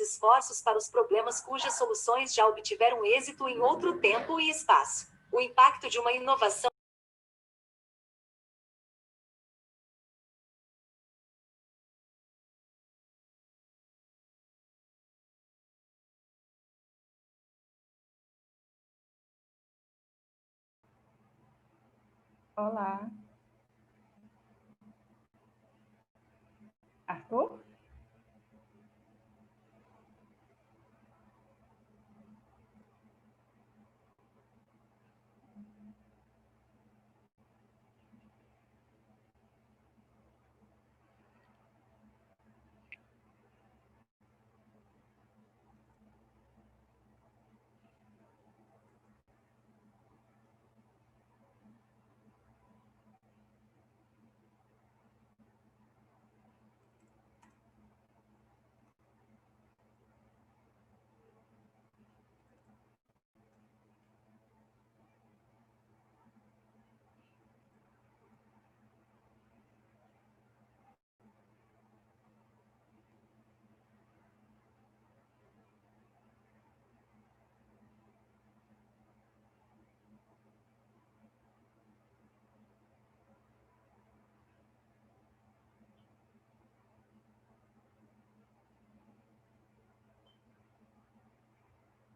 esforços para os problemas cujas soluções já obtiveram êxito em outro tempo e espaço. O impacto de uma inovação. Olá. Arthur?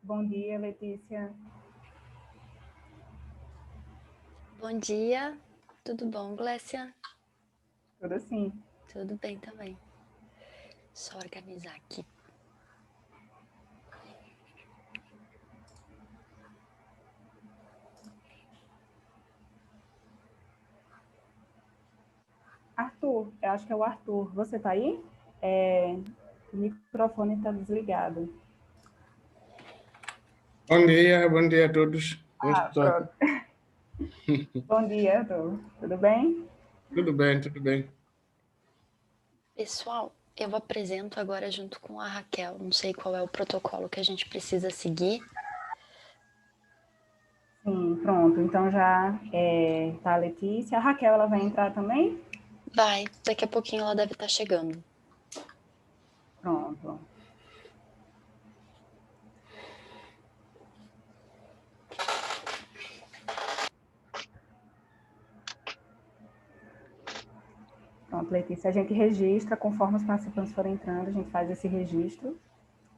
Bom dia, Letícia. Bom dia, tudo bom, Glécia? Tudo sim. Tudo bem também. Só organizar aqui. Arthur, eu acho que é o Arthur. Você tá aí? O microfone está desligado. Bom dia a todos. Como está? Pronto. Bom dia, Arthur. Tudo bem? Tudo bem, tudo bem. Pessoal, eu apresento agora junto com a Raquel. Não sei qual é o protocolo que a gente precisa seguir. Sim, pronto. Então já tá a Letícia. A Raquel, ela vai entrar também? Vai, daqui a pouquinho ela deve estar chegando. Pronto. Pronto, Letícia, a gente registra conforme os participantes forem entrando, a gente faz esse registro,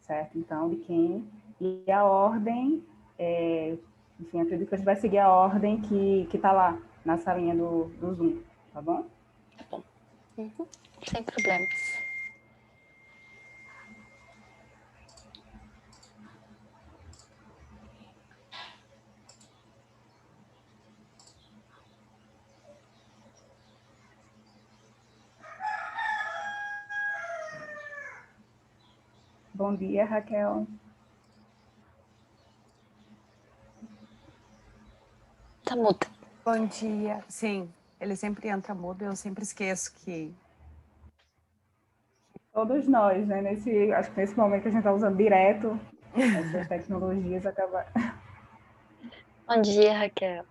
certo? Então, de quem. E a ordem, enfim, acredito que a gente vai seguir a ordem que está lá na salinha do Zoom, tá bom? Tá bom. Sem problemas. Bom dia, Raquel. Tá muda. Bom dia. Sim, ele sempre entra mudo, eu sempre esqueço que... Todos nós, né? Acho que nesse momento que a gente está usando direto essas tecnologias, acaba... Bom dia, Raquel.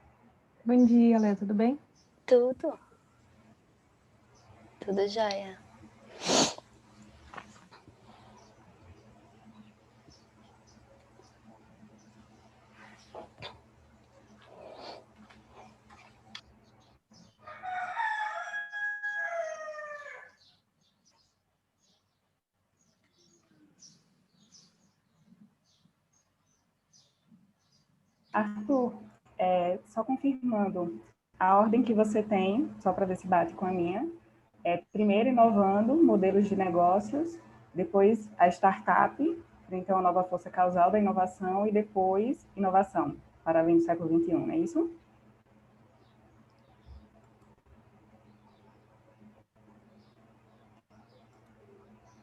Bom dia, Lê, tudo bem? Tudo. Tudo jóia. Arthur, só confirmando, a ordem que você tem, só para ver se bate com a minha, é primeiro inovando modelos de negócios, depois a startup, então a nova força causal da inovação, e depois inovação, para além do século XXI, não é isso?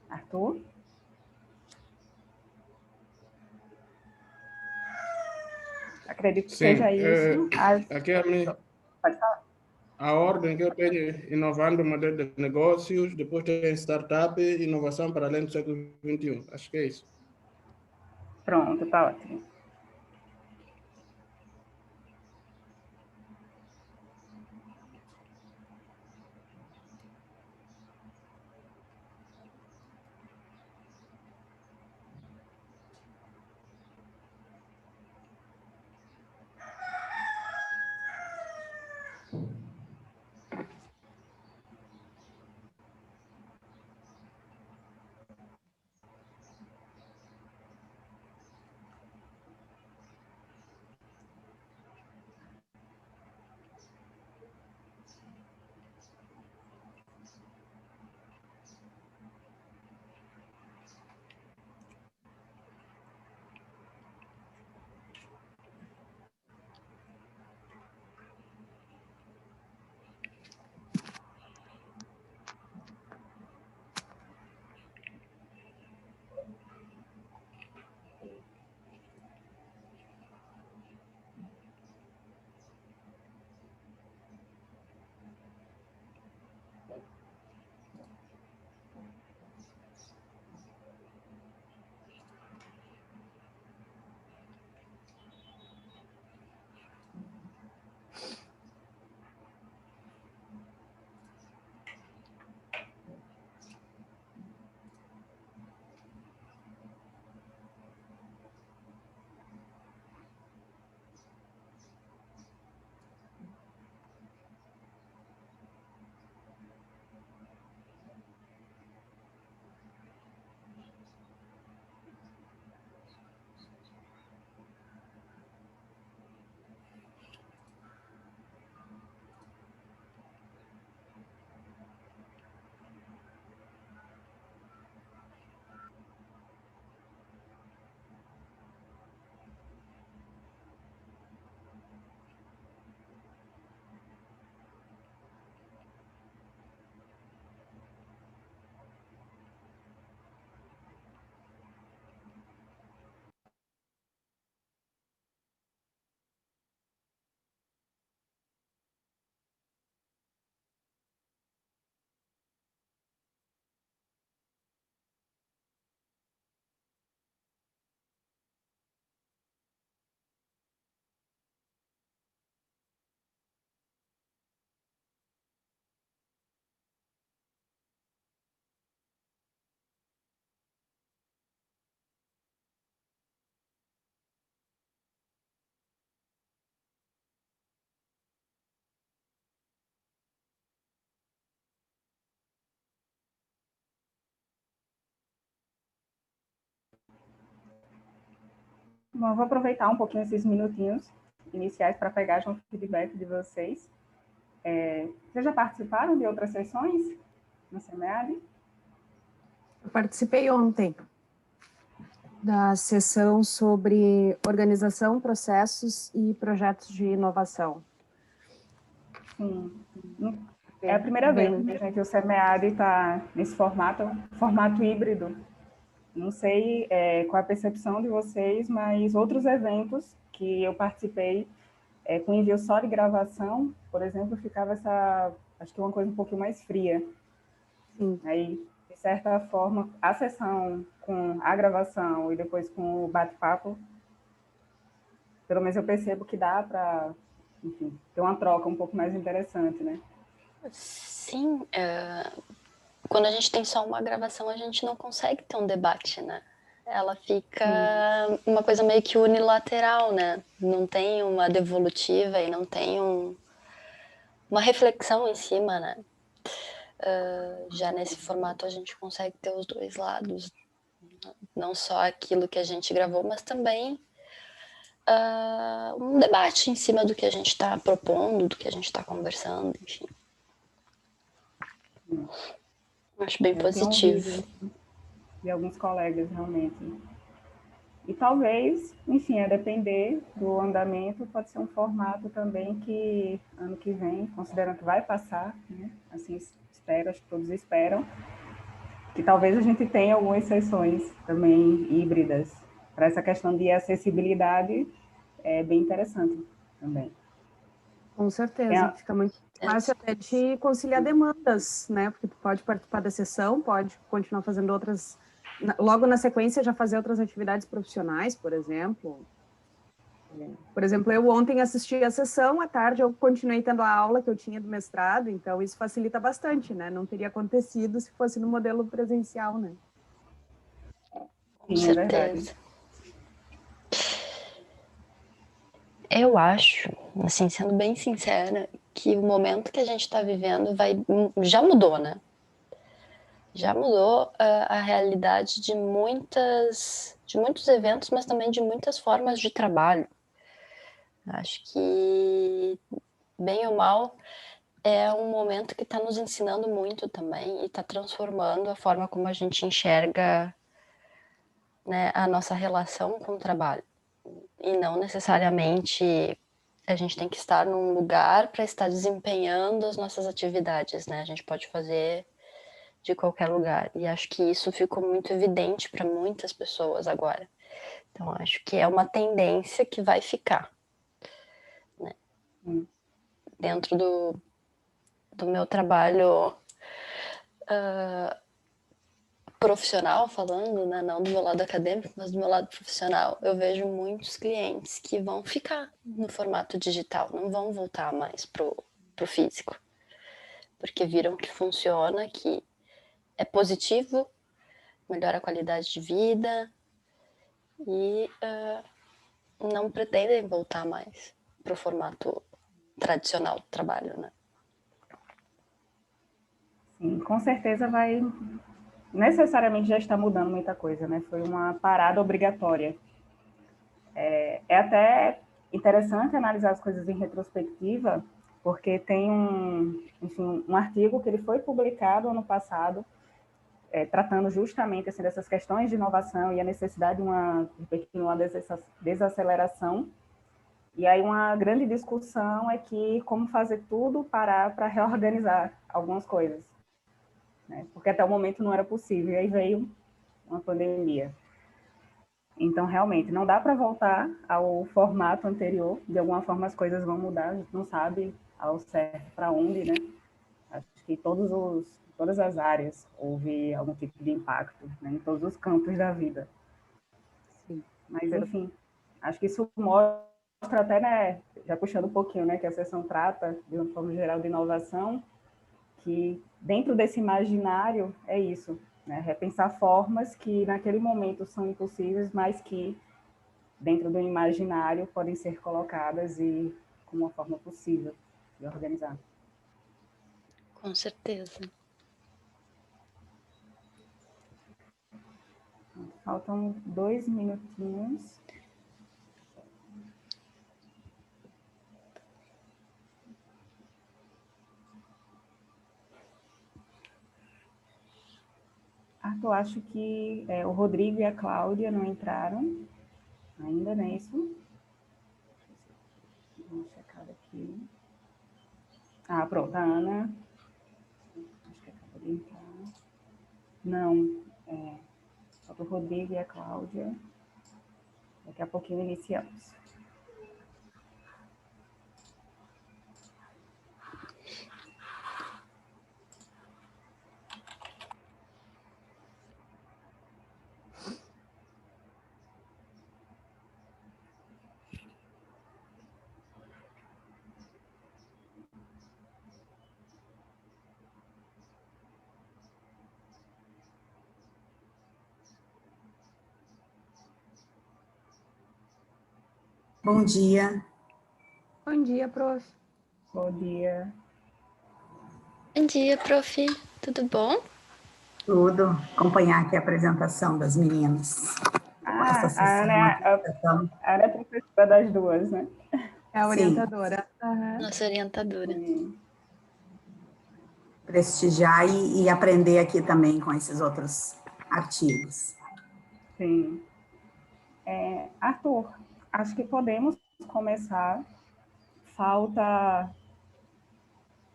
Arthur? Acredito que Sim, seja isso. aqui Pode falar. a ordem que eu tenho, inovando o modelo de negócios, depois tem startup, inovação para além do século XXI. Acho que é isso. Pronto, tá ótimo. Bom, eu vou aproveitar um pouquinho esses minutinhos iniciais para pegar já um feedback de vocês. Vocês já participaram de outras sessões no SEMEAD? Eu participei ontem da sessão sobre organização, processos e projetos de inovação. Sim. É a primeira vez, né, que o SEMEAD está nesse formato híbrido. Não sei qual é a percepção de vocês, mas outros eventos que eu participei com envio só de gravação, por exemplo, ficava acho que uma coisa um pouquinho mais fria. Sim. Aí, de certa forma, a sessão com a gravação e depois com o bate-papo, pelo menos eu percebo que dá para, enfim, ter uma troca um pouco mais interessante, né? Sim, quando a gente tem só uma gravação, a gente não consegue ter um debate, né? Ela fica uma coisa meio que unilateral, né? Não tem uma devolutiva e não tem uma reflexão em cima, né? Já nesse formato a gente consegue ter os dois lados, não só aquilo que a gente gravou, mas também um debate em cima do que a gente está propondo, do que a gente está conversando, enfim. Acho bem positivo. De alguns colegas, realmente. E talvez, enfim, a depender do andamento, pode ser um formato também que ano que vem, considerando que vai passar, né? Assim espero, acho que todos esperam, que talvez a gente tenha algumas sessões também híbridas. Para essa questão de acessibilidade, é bem interessante também. Com certeza, fica muito fácil até de conciliar demandas, né? Porque tu pode participar da sessão, pode continuar fazendo outras, logo na sequência já fazer outras atividades profissionais, por exemplo. Por exemplo, eu ontem assisti a sessão, à tarde eu continuei tendo a aula que eu tinha do mestrado, então isso facilita bastante, né? Não teria acontecido se fosse no modelo presencial, né? Com certeza. Eu acho, assim, sendo bem sincera, que o momento que a gente está vivendo já mudou, né? Já mudou a realidade de muitos eventos, mas também de muitas formas de trabalho. Acho que, bem ou mal, é um momento que está nos ensinando muito também e está transformando a forma como a gente enxerga, né, a nossa relação com o trabalho. E não necessariamente a gente tem que estar num lugar para estar desempenhando as nossas atividades, né? A gente pode fazer de qualquer lugar. E acho que isso ficou muito evidente para muitas pessoas agora. Então, acho que é uma tendência que vai ficar, né? Dentro do meu trabalho profissional, falando, né? Não do meu lado acadêmico, mas do meu lado profissional, eu vejo muitos clientes que vão ficar no formato digital, não vão voltar mais pro físico, porque viram que funciona, que é positivo, melhora a qualidade de vida e não pretendem voltar mais pro formato tradicional do trabalho, né? Sim, com certeza necessariamente já está mudando muita coisa, né? Foi uma parada obrigatória. É até interessante analisar as coisas em retrospectiva, porque tem um artigo que ele foi publicado ano passado, tratando justamente assim, dessas questões de inovação e a necessidade de uma desaceleração. E aí uma grande discussão é que como fazer tudo parar para reorganizar algumas coisas, né? Porque até o momento não era possível, e aí veio uma pandemia. Então, realmente, não dá para voltar ao formato anterior. De alguma forma, as coisas vão mudar, a gente não sabe ao certo para onde, né? Acho que todas as áreas houve algum tipo de impacto, né? Em todos os campos da vida. Sim. Mas, enfim, acho que isso mostra até, né, já puxando um pouquinho, né, que a sessão trata, de uma forma geral, de inovação, que dentro desse imaginário é isso, né? Repensar formas que naquele momento são impossíveis, mas que dentro do imaginário podem ser colocadas e com uma forma possível de organizar. Com certeza. Faltam 2 minutinhos. Pronto, acho que o Rodrigo e a Cláudia não entraram ainda, não é isso? Vamos checar aqui. Ah, pronto, a Ana. Acho que acabou de entrar. Não, falta o Rodrigo e a Cláudia. Daqui a pouquinho iniciamos. Bom dia. Bom dia, prof. Bom dia. Bom dia, prof. Tudo bom? Tudo. Acompanhar aqui a apresentação das meninas. Essa A sessão, Ana, apresentação. a Ana é professora das duas, né? É a Sim. orientadora. Nossa orientadora. Prestigiar e aprender aqui também com esses outros artigos. Sim. Arthur, acho que podemos começar. Falta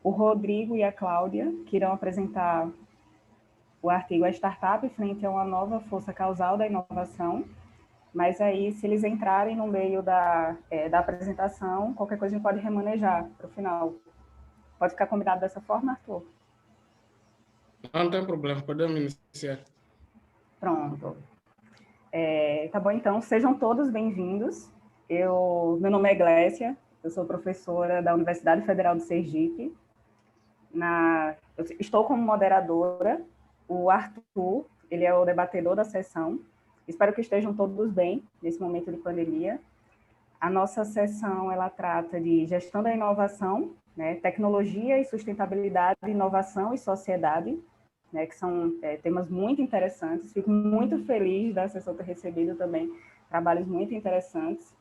o Rodrigo e a Cláudia, que irão apresentar o artigo A Startup frente a uma nova força causal da inovação. Mas aí, se eles entrarem no meio da apresentação, qualquer coisa a gente pode remanejar para o final. Pode ficar combinado dessa forma, Arthur? Não tem problema, podemos iniciar. Pronto. Tá bom, então, sejam todos bem-vindos. Meu nome é Glécia, eu sou professora da Universidade Federal de Sergipe. Eu estou como moderadora. O Arthur, ele é o debatedor da sessão. Espero que estejam todos bem nesse momento de pandemia. A nossa sessão, ela trata de gestão da inovação, né, tecnologia e sustentabilidade, inovação e sociedade, né, que são temas muito interessantes. Fico muito feliz da sessão ter recebido também trabalhos muito interessantes.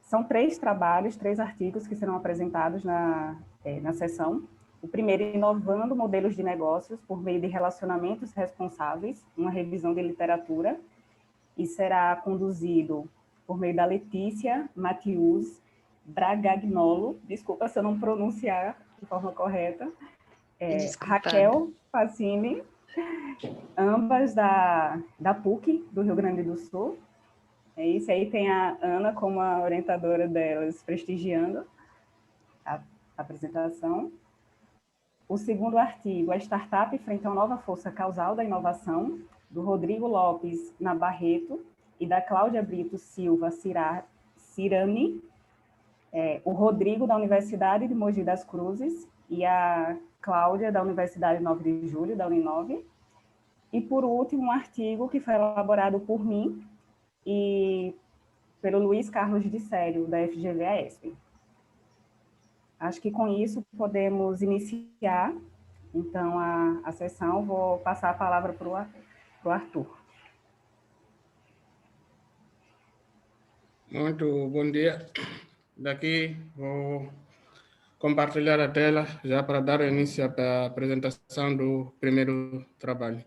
São 3 trabalhos, 3 artigos que serão apresentados na sessão. O primeiro, inovando modelos de negócios por meio de relacionamentos responsáveis, uma revisão de literatura, e será conduzido por meio da Letícia Mathius Bragagnolo, desculpa se eu não pronunciar de forma correta, Raquel Facini, ambas da PUC, do Rio Grande do Sul. É isso aí, tem a Ana como a orientadora delas, prestigiando a apresentação. O segundo artigo, A Startup frente a uma nova força causal da inovação, do Rodrigo Lopes Nabarreto e da Cláudia Brito Silva Cirani, o Rodrigo da Universidade de Mogi das Cruzes e a Cláudia da Universidade 9 de Julho, da Uninove. E, por último, um artigo que foi elaborado por mim e pelo Luiz Carlos de Sério, da FGV-AESP. Acho que com isso podemos iniciar, então, a sessão. Vou passar a palavra para o Arthur. Muito bom dia. Daqui vou compartilhar a tela já para dar início à apresentação do primeiro trabalho.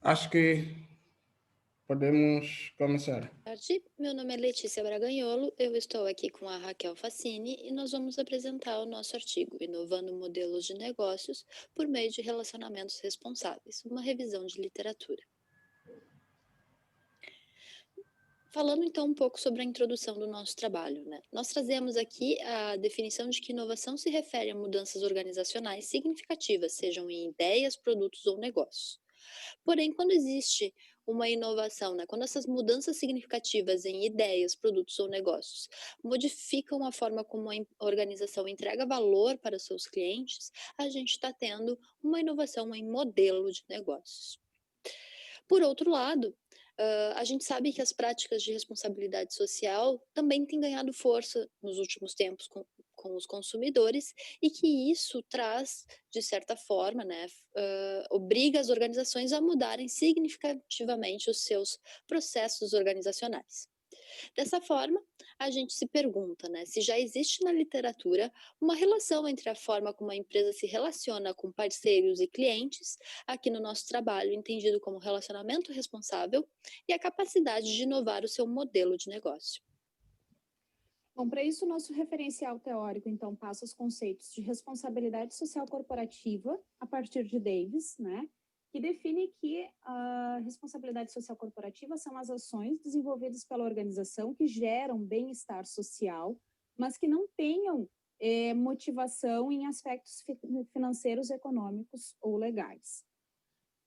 Acho que podemos começar. Boa tarde, meu nome é Letícia Braganholo, eu estou aqui com a Raquel Facini e nós vamos apresentar o nosso artigo Inovando Modelos de Negócios por meio de Relacionamentos Responsáveis, uma revisão de literatura. Falando então um pouco sobre a introdução do nosso trabalho, né? Nós trazemos aqui a definição de que inovação se refere a mudanças organizacionais significativas, sejam em ideias, produtos ou negócios. Porém, quando existe uma inovação, né, quando essas mudanças significativas em ideias, produtos ou negócios modificam a forma como a organização entrega valor para os seus clientes, a gente está tendo uma inovação em modelo de negócios. Por outro lado, a gente sabe que as práticas de responsabilidade social também têm ganhado força nos últimos tempos com os consumidores e que isso traz, de certa forma, né, obriga as organizações a mudarem significativamente os seus processos organizacionais. Dessa forma, a gente se pergunta, né, se já existe na literatura uma relação entre a forma como a empresa se relaciona com parceiros e clientes, aqui no nosso trabalho entendido como relacionamento responsável, e a capacidade de inovar o seu modelo de negócio. Bom, para isso, o nosso referencial teórico, então, passa os conceitos de responsabilidade social corporativa, a partir de Davis, né, que define que a responsabilidade social corporativa são as ações desenvolvidas pela organização que geram bem-estar social, mas que não tenham motivação em aspectos financeiros, econômicos ou legais.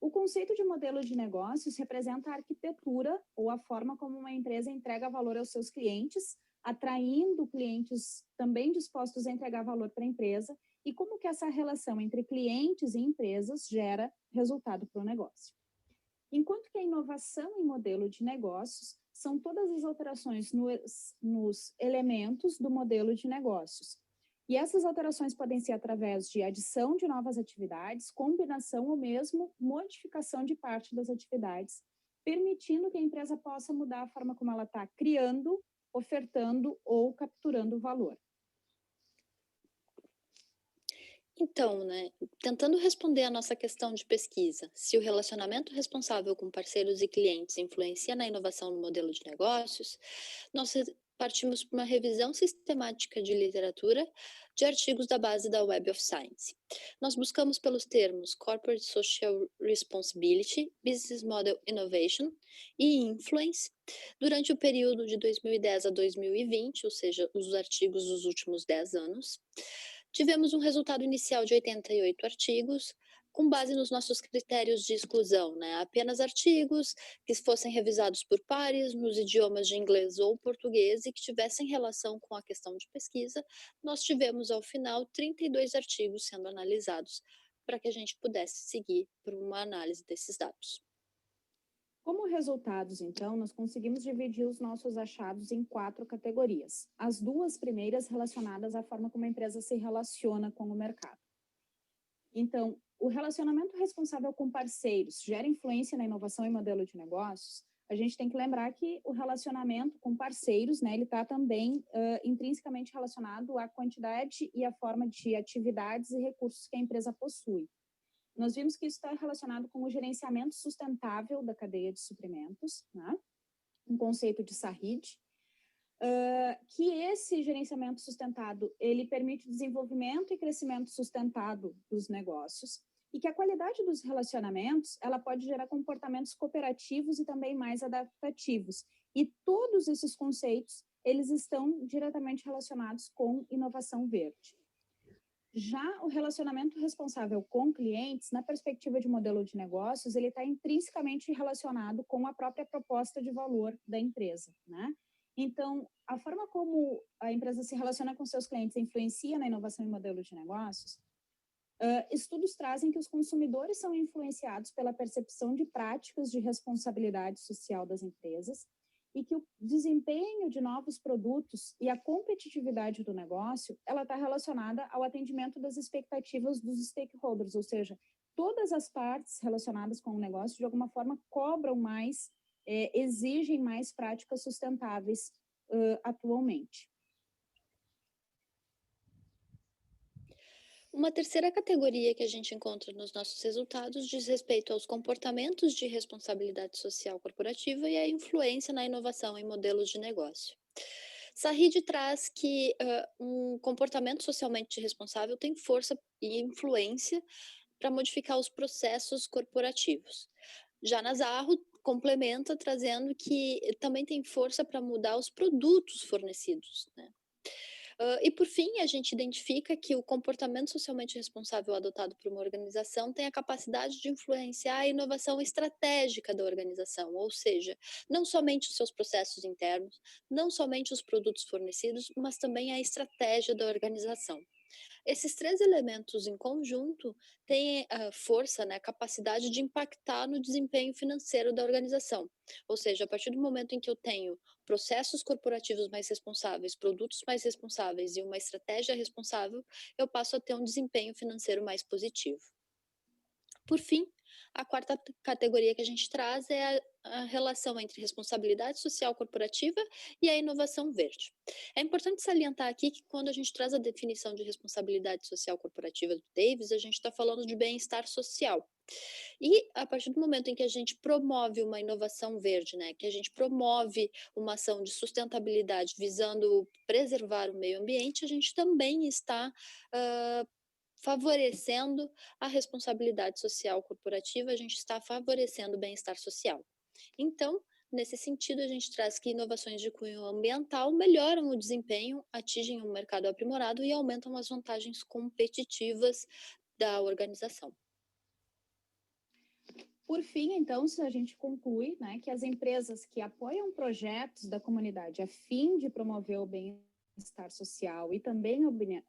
O conceito de modelo de negócios representa a arquitetura ou a forma como uma empresa entrega valor aos seus clientes, atraindo clientes também dispostos a entregar valor para a empresa, e como que essa relação entre clientes e empresas gera resultado para o negócio. Enquanto que a inovação em modelo de negócios são todas as alterações nos elementos do modelo de negócios. E essas alterações podem ser através de adição de novas atividades, combinação ou mesmo modificação de parte das atividades, permitindo que a empresa possa mudar a forma como ela está criando, ofertando ou capturando valor. Então, né, tentando responder a nossa questão de pesquisa, se o relacionamento responsável com parceiros e clientes influencia na inovação no modelo de negócios, nós partimos para uma revisão sistemática de literatura de artigos da base da Web of Science. Nós buscamos pelos termos Corporate Social Responsibility, Business Model Innovation e Influence durante o período de 2010 a 2020, ou seja, os artigos dos últimos 10 anos. Tivemos um resultado inicial de 88 artigos, com base nos nossos critérios de exclusão, né? Apenas artigos que fossem revisados por pares nos idiomas de inglês ou português e que tivessem relação com a questão de pesquisa. Nós tivemos, ao final, 32 artigos sendo analisados para que a gente pudesse seguir por uma análise desses dados. Como resultados, então, nós conseguimos dividir os nossos achados em 4 categorias. As 2 primeiras relacionadas à forma como a empresa se relaciona com o mercado. Então, o relacionamento responsável com parceiros gera influência na inovação e modelo de negócios. A gente tem que lembrar que o relacionamento com parceiros, né, ele está também intrinsecamente relacionado à quantidade e à forma de atividades e recursos que a empresa possui. Nós vimos que isso está relacionado com o gerenciamento sustentável da cadeia de suprimentos, né? Um conceito de Sahid, que esse gerenciamento sustentado, ele permite o desenvolvimento e crescimento sustentado dos negócios e que a qualidade dos relacionamentos, ela pode gerar comportamentos cooperativos e também mais adaptativos. E todos esses conceitos, eles estão diretamente relacionados com inovação verde. Já o relacionamento responsável com clientes, na perspectiva de modelo de negócios, ele está intrinsecamente relacionado com a própria proposta de valor da empresa, né? Então, a forma como a empresa se relaciona com seus clientes influencia na inovação em modelo de negócios. Estudos trazem que os consumidores são influenciados pela percepção de práticas de responsabilidade social das empresas e que o desempenho de novos produtos e a competitividade do negócio, ela está relacionada ao atendimento das expectativas dos stakeholders, ou seja, todas as partes relacionadas com o negócio, de alguma forma, cobram mais, exigem mais práticas sustentáveis atualmente. Uma terceira categoria que a gente encontra nos nossos resultados diz respeito aos comportamentos de responsabilidade social corporativa e a influência na inovação em modelos de negócio. Sahid traz que um comportamento socialmente responsável tem força e influência para modificar os processos corporativos. Já Nazzarro complementa trazendo que também tem força para mudar os produtos fornecidos, né? E por fim, a gente identifica que o comportamento socialmente responsável adotado por uma organização tem a capacidade de influenciar a inovação estratégica da organização, ou seja, não somente os seus processos internos, não somente os produtos fornecidos, mas também a estratégia da organização. Esses três elementos em conjunto têm a força, né, a capacidade de impactar no desempenho financeiro da organização. Ou seja, a partir do momento em que eu tenho processos corporativos mais responsáveis, produtos mais responsáveis e uma estratégia responsável, eu passo a ter um desempenho financeiro mais positivo. Por fim, a quarta categoria que a gente traz é a relação entre responsabilidade social corporativa e a inovação verde. É importante salientar aqui que quando a gente traz a definição de responsabilidade social corporativa do Davis, a gente está falando de bem-estar social. E a partir do momento em que a gente promove uma inovação verde, né, que a gente promove uma ação de sustentabilidade visando preservar o meio ambiente, a gente também está favorecendo a responsabilidade social corporativa, a gente está favorecendo o bem-estar social. Então, nesse sentido, a gente traz que inovações de cunho ambiental melhoram o desempenho, atingem um mercado aprimorado e aumentam as vantagens competitivas da organização. Por fim, então, se a gente conclui, né, que as empresas que apoiam projetos da comunidade a fim de promover o bem-estar social e também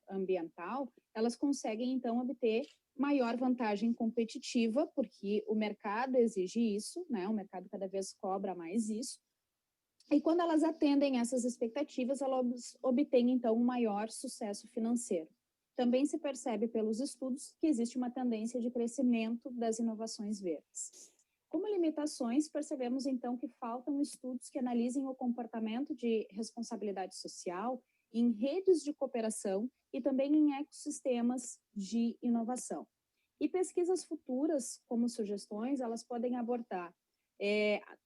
ambiental, elas conseguem, então, obter maior vantagem competitiva, porque o mercado exige isso, né, o mercado cada vez cobra mais isso, e quando elas atendem essas expectativas, elas obtêm, então, um maior sucesso financeiro. Também se percebe pelos estudos que existe uma tendência de crescimento das inovações verdes. Como limitações, percebemos então que faltam estudos que analisem o comportamento de responsabilidade social em redes de cooperação e também em ecossistemas de inovação. E pesquisas futuras, como sugestões, elas podem abordar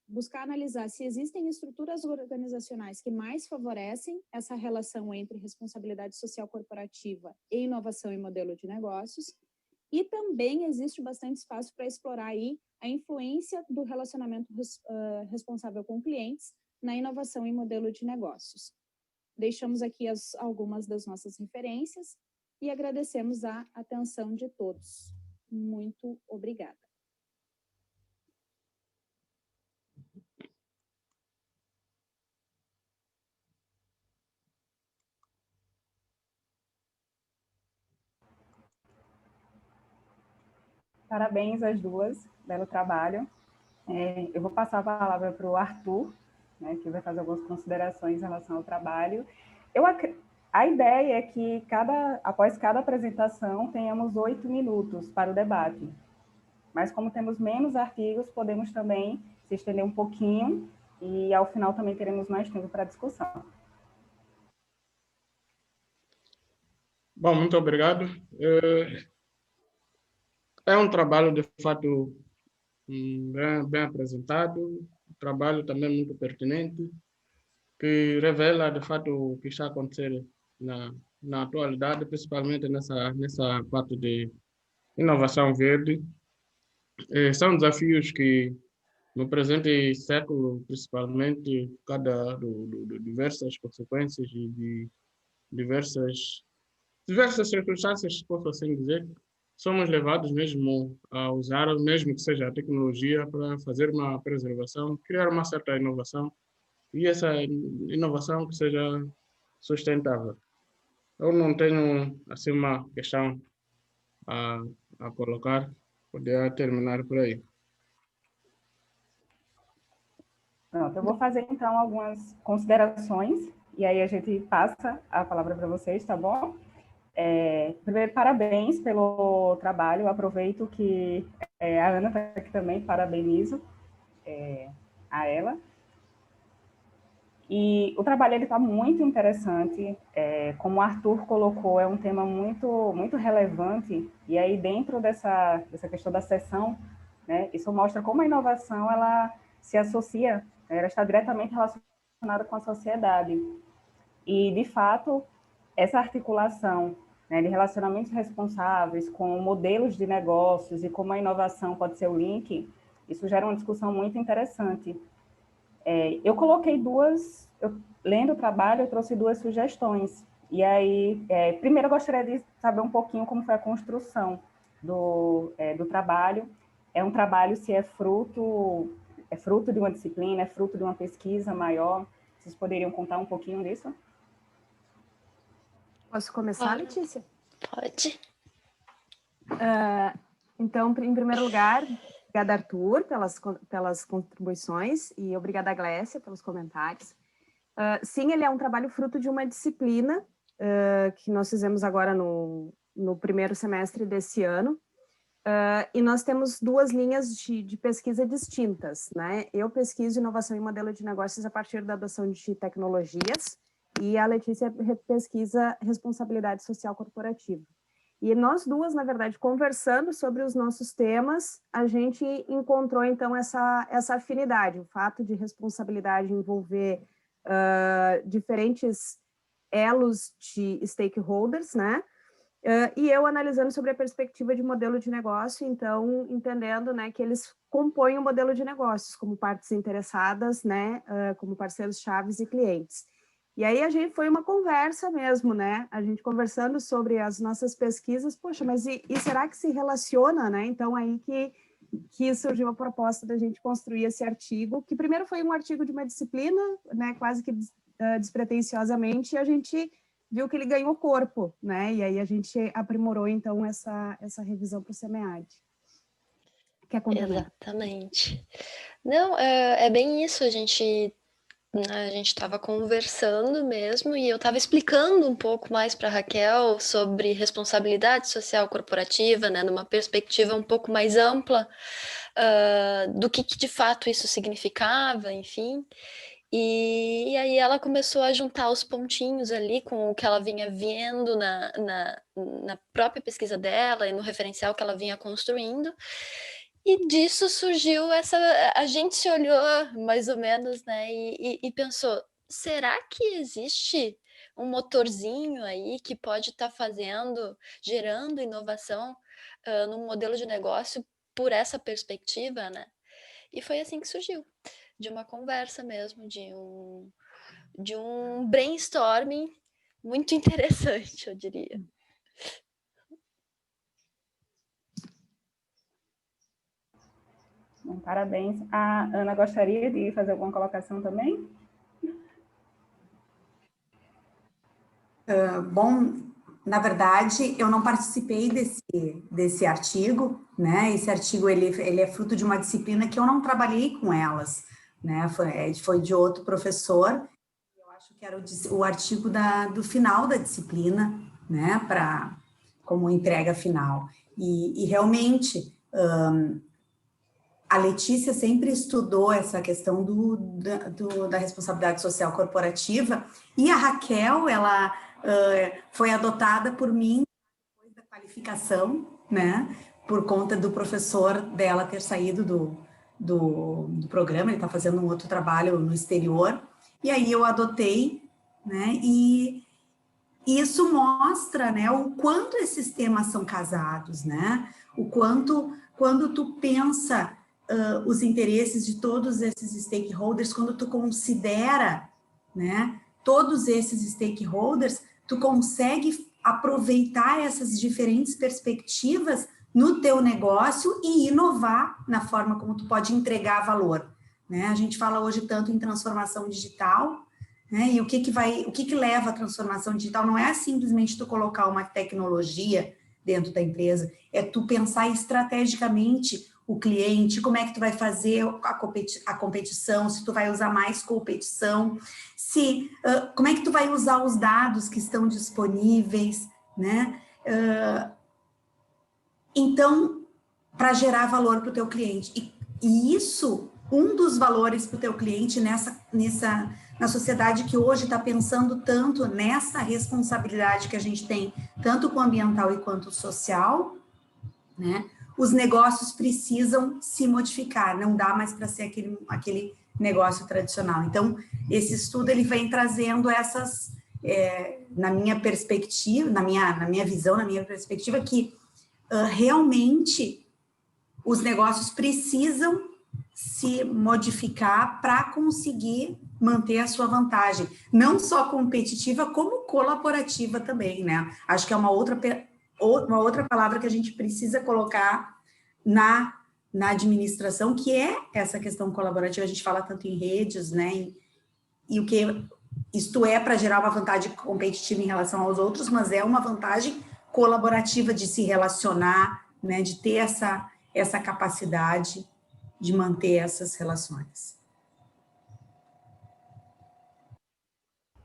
buscar analisar se existem estruturas organizacionais que mais favorecem essa relação entre responsabilidade social corporativa e inovação e modelo de negócios, e também existe bastante espaço para explorar aí a influência do relacionamento responsável com clientes na inovação e modelo de negócios. Deixamos aqui algumas das nossas referências e agradecemos a atenção de todos. Muito obrigada. Parabéns às duas, belo trabalho. Eu vou passar a palavra para o Arthur, né, que vai fazer algumas considerações em relação ao trabalho. A ideia é que após cada apresentação tenhamos 8 minutos para o debate, mas como temos menos artigos, podemos também se estender um pouquinho e ao final também teremos mais tempo para discussão. Bom, muito obrigado. É um trabalho, de fato, bem apresentado, um trabalho também muito pertinente, que revela, de fato, o que está acontecendo na atualidade, principalmente nessa parte de inovação verde. São desafios que, no presente século, principalmente, de diversas consequências e de diversas circunstâncias, se posso assim dizer, somos levados mesmo a usar, mesmo que seja a tecnologia, para fazer uma preservação, criar uma certa inovação, e essa inovação que seja sustentável. Eu não tenho assim uma questão a colocar, poderia terminar por aí. Pronto, eu vou fazer então algumas considerações e aí a gente passa a palavra para vocês, tá bom? Primeiro, parabéns pelo trabalho. Eu aproveito que a Ana está aqui também, parabenizo a ela. E o trabalho está muito interessante, como o Arthur colocou, é um tema muito, muito relevante, e aí dentro dessa questão da sessão, né, isso mostra como a inovação ela se associa, ela está diretamente relacionada com a sociedade. E, de fato, essa articulação, né, de relacionamentos responsáveis com modelos de negócios e como a inovação pode ser o link, Isso gera uma discussão muito interessante. Eu coloquei lendo o trabalho, eu trouxe 2 sugestões. E aí, primeiro eu gostaria de saber um pouquinho como foi a construção do trabalho. É um trabalho se é fruto de uma disciplina, é fruto de uma pesquisa maior. Vocês poderiam contar um pouquinho disso? Posso começar, Letícia? Pode. Então, em primeiro lugar, obrigada, Arthur, pelas contribuições, e obrigada, Glécia, pelos comentários. Sim, ele é um trabalho fruto de uma disciplina que nós fizemos agora no primeiro semestre desse ano, e nós temos 2 linhas de pesquisa distintas, né? Eu pesquiso inovação e modelo de negócios a partir da adoção de tecnologias, e a Letícia pesquisa responsabilidade social corporativa. E nós 2, na verdade, conversando sobre os nossos temas, a gente encontrou, então, essa afinidade, o fato de responsabilidade envolver diferentes elos de stakeholders, né? E eu analisando sobre a perspectiva de modelo de negócio, então, entendendo, né, que eles compõem o modelo de negócios como partes interessadas, né, como parceiros chaves e clientes. E aí foi uma conversa mesmo, né, a gente conversando sobre as nossas pesquisas, poxa, mas e será que se relaciona, né? Então, aí que surgiu a proposta da gente construir esse artigo, que primeiro foi um artigo de uma disciplina, né, quase que despretensiosamente, e a gente viu que ele ganhou corpo, né? E aí a gente aprimorou, então, essa revisão para o SEMEAD. Quer complementar? Exatamente. Não, é bem isso, a gente estava conversando mesmo e eu estava explicando um pouco mais para a Raquel sobre responsabilidade social corporativa, né, numa perspectiva um pouco mais ampla do que de fato isso significava, enfim. E aí ela começou a juntar os pontinhos ali com o que ela vinha vendo na própria pesquisa dela e no referencial que ela vinha construindo. E disso surgiu a gente se olhou mais ou menos, né, e pensou, será que existe um motorzinho aí que pode estar gerando inovação num modelo de negócio por essa perspectiva, né? E foi assim que surgiu, de uma conversa mesmo, de um brainstorming muito interessante, eu diria. Bom, parabéns. A Ana gostaria de fazer alguma colocação também? Bom, na verdade, eu não participei desse artigo, né? Esse artigo, ele é fruto de uma disciplina que eu não trabalhei com elas, né? Foi de outro professor. Eu acho que era o artigo do final da disciplina, né? Como entrega final. E realmente, a Letícia sempre estudou essa questão da responsabilidade social corporativa, e a Raquel, ela foi adotada por mim depois da qualificação, né, por conta do professor dela ter saído do programa, ele está fazendo um outro trabalho no exterior, e aí eu adotei, né, e isso mostra, né, o quanto esses temas são casados, né, o quanto, quando tu pensa os interesses de todos esses stakeholders, quando tu considera, né, todos esses stakeholders, tu consegue aproveitar essas diferentes perspectivas no teu negócio e inovar na forma como tu pode entregar valor, né? A gente fala hoje tanto em transformação digital, né? E o que leva à transformação digital não é simplesmente tu colocar uma tecnologia dentro da empresa, é tu pensar estrategicamente o cliente, como é que tu vai fazer a competição, se tu vai usar mais competição, como é que tu vai usar os dados que estão disponíveis, né? Então, para gerar valor para o teu cliente. E isso, um dos valores para o teu cliente na sociedade que hoje está pensando tanto nessa responsabilidade que a gente tem, tanto com o ambiental e quanto o social, né? Os negócios precisam se modificar, não dá mais para ser aquele negócio tradicional. Então, esse estudo ele vem trazendo essas, na minha perspectiva, na minha visão, na minha perspectiva, que realmente os negócios precisam se modificar para conseguir manter a sua vantagem, não só competitiva, como colaborativa também, né? Acho que é uma outra palavra que a gente precisa colocar na administração, que é essa questão colaborativa. A gente fala tanto em redes, né? E o que isto é para gerar uma vantagem competitiva em relação aos outros, mas é uma vantagem colaborativa de se relacionar, né? De ter essa capacidade de manter essas relações.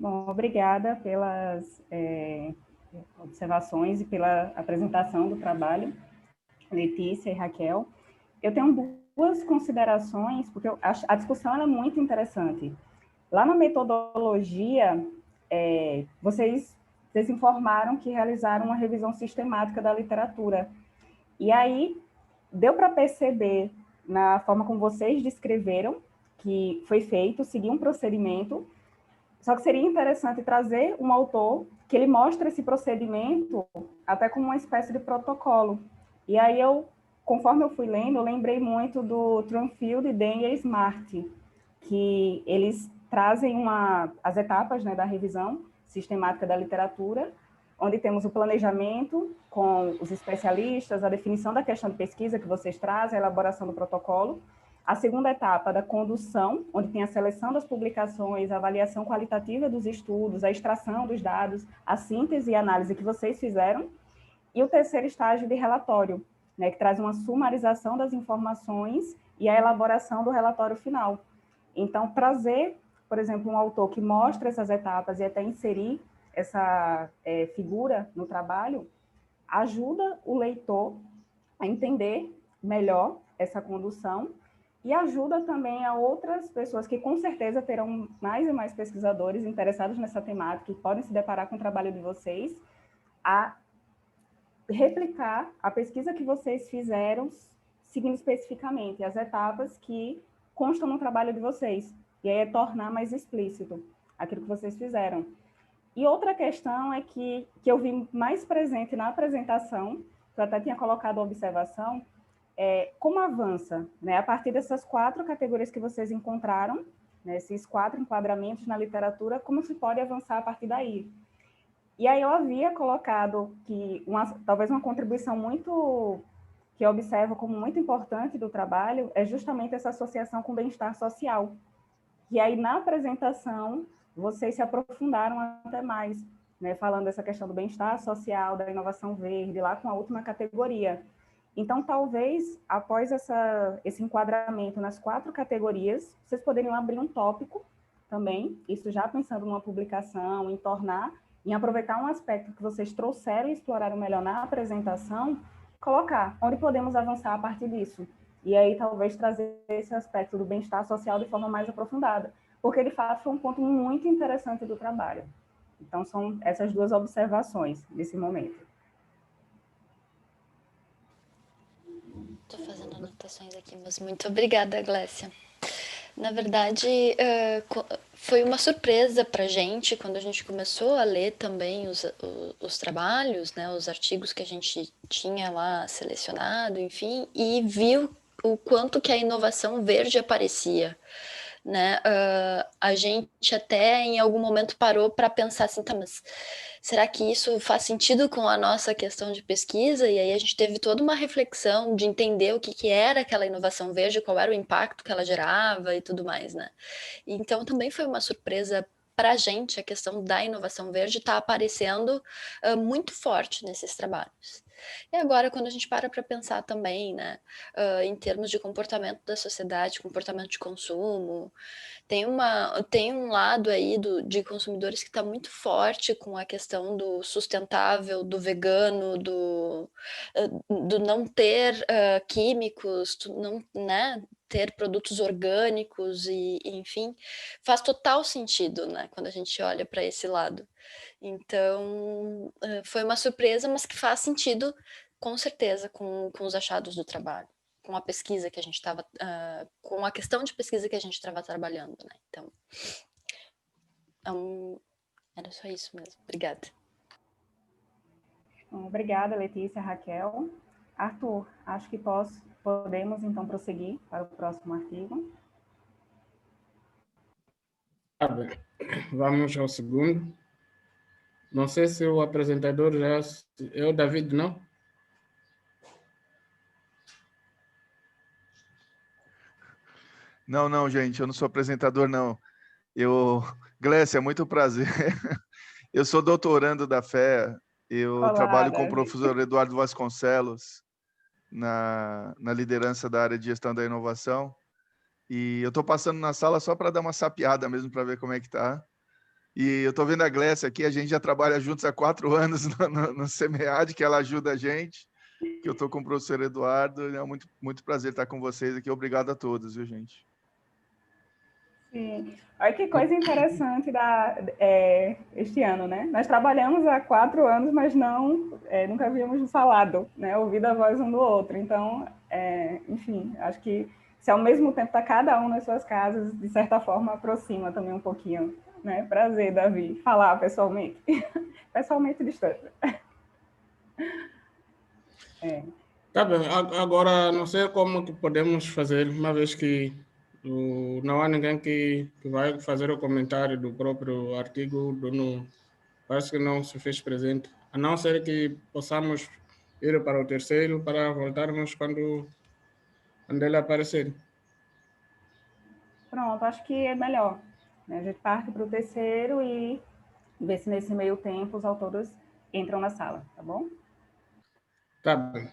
Bom, obrigada pelas observações e pela apresentação do trabalho, Letícia e Raquel. Eu tenho duas considerações, porque a discussão é muito interessante. Lá na metodologia, vocês informaram que realizaram uma revisão sistemática da literatura. E aí, deu para perceber, na forma como vocês descreveram, que foi feito, seguir um procedimento. Só que seria interessante trazer um autor que ele mostre esse procedimento até como uma espécie de protocolo. E aí conforme eu fui lendo, eu lembrei muito do Tronfield, Den e Smart, que eles trazem as etapas, né, da revisão sistemática da literatura, onde temos o planejamento com os especialistas, a definição da questão de pesquisa que vocês trazem, a elaboração do protocolo, a segunda etapa da condução, onde tem a seleção das publicações, a avaliação qualitativa dos estudos, a extração dos dados, a síntese e análise que vocês fizeram, e o terceiro estágio de relatório, né, que traz uma sumarização das informações e a elaboração do relatório final. Então, trazer, por exemplo, um autor que mostra essas etapas e até inserir essa figura no trabalho, ajuda o leitor a entender melhor essa condução e ajuda também a outras pessoas que com certeza terão mais e mais pesquisadores interessados nessa temática, que podem se deparar com o trabalho de vocês, a replicar a pesquisa que vocês fizeram, seguindo especificamente as etapas que constam no trabalho de vocês, e aí é tornar mais explícito aquilo que vocês fizeram. E outra questão é que eu vi mais presente na apresentação, que eu até tinha colocado a observação, como avança, né, a partir dessas 4 categorias que vocês encontraram, né, esses 4 enquadramentos na literatura, como se pode avançar a partir daí. E aí eu havia colocado que talvez uma contribuição que eu observo como muito importante do trabalho é justamente essa associação com o bem-estar social. E aí, na apresentação, vocês se aprofundaram até mais, né, falando dessa questão do bem-estar social, da inovação verde, lá com a última categoria. Então, talvez, após esse enquadramento nas 4 categorias, vocês poderiam abrir um tópico também, isso já pensando numa publicação, em aproveitar um aspecto que vocês trouxeram e exploraram melhor na apresentação, colocar onde podemos avançar a partir disso. E aí, talvez, trazer esse aspecto do bem-estar social de forma mais aprofundada, porque, de fato, foi um ponto muito interessante do trabalho. Então, são essas 2 observações nesse momento. Estou fazendo anotações aqui, mas muito obrigada, Glécia. Na verdade, foi uma surpresa para a gente quando a gente começou a ler também os trabalhos, né, os artigos que a gente tinha lá selecionado, enfim, e viu o quanto que a inovação verde aparecia, né? A gente até em algum momento parou para pensar assim, tá, mas será que isso faz sentido com a nossa questão de pesquisa? E aí a gente teve toda uma reflexão de entender o que era aquela inovação verde, qual era o impacto que ela gerava e tudo mais, né? Então também foi uma surpresa para a gente a questão da inovação verde está aparecendo muito forte nesses trabalhos. E agora, quando a gente para pensar também, né, em termos de comportamento da sociedade, comportamento de consumo, tem um lado aí de consumidores que está muito forte com a questão do sustentável, do vegano, do não ter químicos, não, né, ter produtos orgânicos e, enfim, faz total sentido, né, quando a gente olha para esse lado. Então, foi uma surpresa, mas que faz sentido, com certeza, com os achados do trabalho, com a pesquisa que a gente estava, com a questão de pesquisa que a gente estava trabalhando, né? Então, era só isso mesmo. Obrigada. Obrigada, Letícia, Raquel. Arthur, acho que posso Podemos, então, prosseguir para o próximo artigo. Tá bem. Vamos ao segundo. Não sei se o apresentador já é o David, não? Não, gente, eu não sou apresentador, não. Glécia, muito prazer. Eu sou doutorando da FEA, eu Olá, trabalho com o David. professor Eduardo Vasconcelos na liderança da área de gestão da inovação. E eu estou passando na sala só para dar uma sapiada mesmo, para ver como é que está. E eu estou vendo a Glécia aqui, a gente já trabalha juntos há 4 anos no CEMEAD, que ela ajuda a gente, que eu estou com o professor Eduardo. É muito prazer estar com vocês aqui. Obrigado a todos, viu, gente? Sim. Olha que coisa interessante este ano, né? Nós trabalhamos há 4 anos, mas nunca havíamos falado, né? Ouvido a voz um do outro. Então, enfim, acho que se ao mesmo tempo está cada um nas suas casas, de certa forma aproxima também um pouquinho, né? Prazer, Davi, falar pessoalmente, pessoalmente distante. Tá bem, agora não sei como que podemos fazer, uma vez que não há ninguém que vai fazer o comentário do próprio artigo, parece que não se fez presente, a não ser que possamos ir para o terceiro para voltarmos quando ele aparecer. Pronto, acho que é melhor, né? A gente parte para o terceiro e vê se nesse meio tempo os autores entram na sala, tá bom? Tá bem.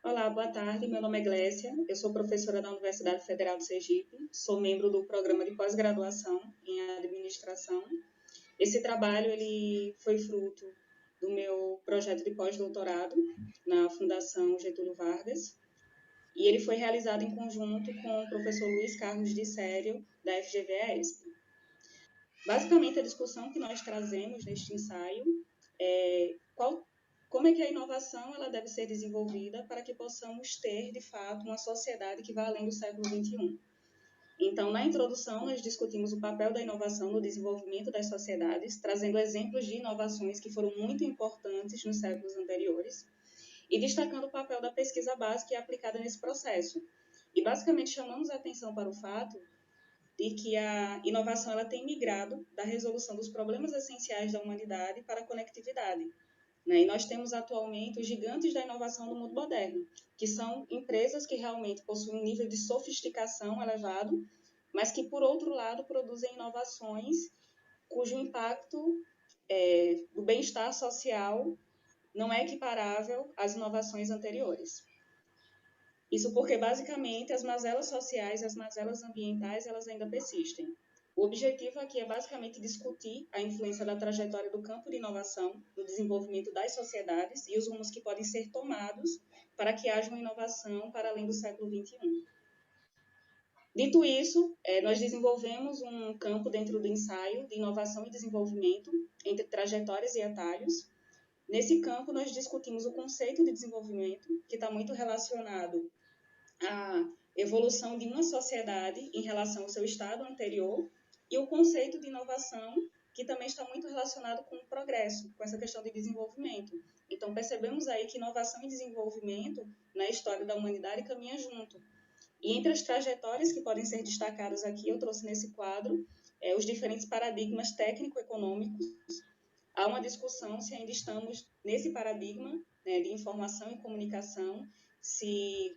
Olá, boa tarde. Meu nome é Glécia. Eu sou professora da Universidade Federal de Sergipe. Sou membro do programa de pós-graduação em administração. Esse trabalho ele foi fruto do meu projeto de pós-doutorado na Fundação Getúlio Vargas. E ele foi realizado em conjunto com o professor Luiz Carlos de Sério, da FGV-ESP. Basicamente, a discussão que nós trazemos neste ensaio é como é que a inovação ela deve ser desenvolvida para que possamos ter, de fato, uma sociedade que vá além do século XXI. Então, na introdução, nós discutimos o papel da inovação no desenvolvimento das sociedades, trazendo exemplos de inovações que foram muito importantes nos séculos anteriores e destacando o papel da pesquisa básica e aplicada nesse processo. E, basicamente, chamamos a atenção para o fato de que a inovação ela tem migrado da resolução dos problemas essenciais da humanidade para a conectividade. Né? E nós temos atualmente os gigantes da inovação do mundo moderno, que são empresas que realmente possuem um nível de sofisticação elevado, mas que, por outro lado, produzem inovações cujo impacto do bem-estar social não é equiparável às inovações anteriores. Isso porque, basicamente, as mazelas sociais e as mazelas ambientais elas ainda persistem. O objetivo aqui é basicamente discutir a influência da trajetória do campo de inovação no desenvolvimento das sociedades e os rumos que podem ser tomados para que haja uma inovação para além do século XXI. Dito isso, nós desenvolvemos um campo dentro do ensaio de inovação e desenvolvimento entre trajetórias e atalhos. Nesse campo, nós discutimos o conceito de desenvolvimento, que está muito relacionado à evolução de uma sociedade em relação ao seu estado anterior, e o conceito de inovação, que também está muito relacionado com o progresso, com essa questão de desenvolvimento. Então, percebemos aí que inovação e desenvolvimento na história da humanidade caminham junto. E entre as trajetórias que podem ser destacadas aqui, eu trouxe nesse quadro os diferentes paradigmas técnico-econômicos. Há uma discussão se ainda estamos nesse paradigma, né, de informação e comunicação, se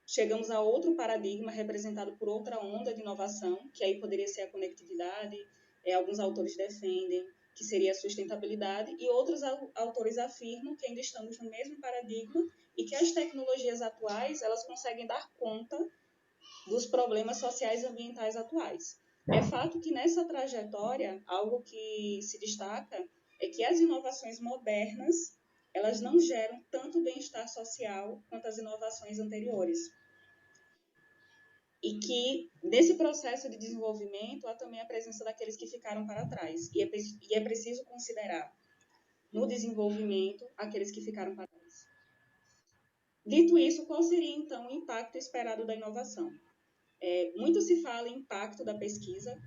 chegamos a outro paradigma representado por outra onda de inovação, que aí poderia ser a conectividade, alguns autores defendem que seria a sustentabilidade, e outros autores afirmam que ainda estamos no mesmo paradigma e que as tecnologias atuais elas conseguem dar conta dos problemas sociais e ambientais atuais. É fato que nessa trajetória, algo que se destaca é que as inovações modernas elas não geram tanto bem-estar social quanto as inovações anteriores. e que, nesse processo de desenvolvimento, há também a presença daqueles que ficaram para trás. E é preciso considerar, no desenvolvimento, aqueles que ficaram para trás. Dito isso, qual seria, então, o impacto esperado da inovação? Muito se fala em impacto da pesquisa,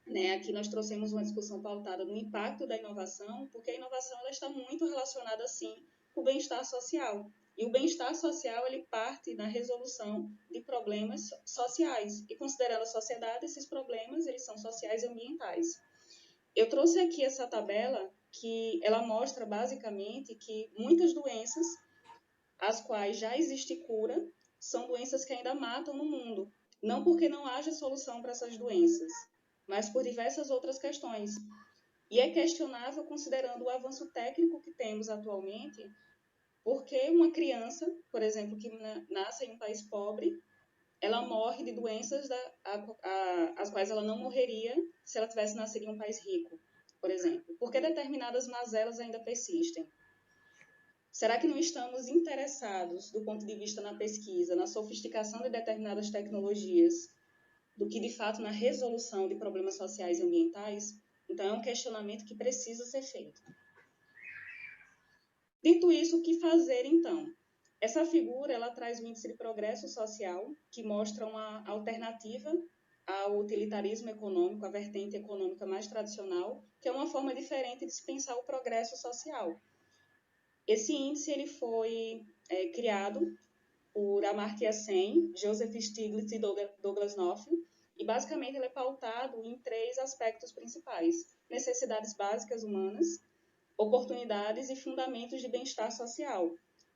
né? Aqui nós trouxemos uma discussão pautada no impacto da inovação, porque a inovação ela está muito relacionada, sim, com o bem-estar social. E o bem-estar social, ele parte na resolução de problemas sociais. E considerando a sociedade, esses problemas, eles são sociais e ambientais. Eu trouxe aqui essa tabela que ela mostra, basicamente, que muitas doenças, as quais já existe cura, são doenças que ainda matam no mundo. Não porque não haja solução para essas doenças, mas por diversas outras questões. E é questionável, considerando o avanço técnico que temos atualmente, porque uma criança, por exemplo, que nasce em um país pobre, ela morre de doenças as quais ela não morreria se ela tivesse nascido em um país rico, por exemplo. Porque determinadas mazelas ainda persistem. Será que não estamos interessados, do ponto de vista na pesquisa, na sofisticação de determinadas tecnologias, do que, de fato, na resolução de problemas sociais e ambientais? Então, é um questionamento que precisa ser feito. Dito isso, o que fazer, então? Essa figura, ela traz o índice de progresso social, que mostra uma alternativa ao utilitarismo econômico, a vertente econômica mais tradicional, que é uma forma diferente de se pensar o progresso social. Esse índice ele foi criado por Amartya Sen, Joseph Stiglitz e Douglas North, e basicamente ele é pautado em 3 aspectos principais: necessidades básicas humanas, oportunidades e fundamentos de bem-estar social,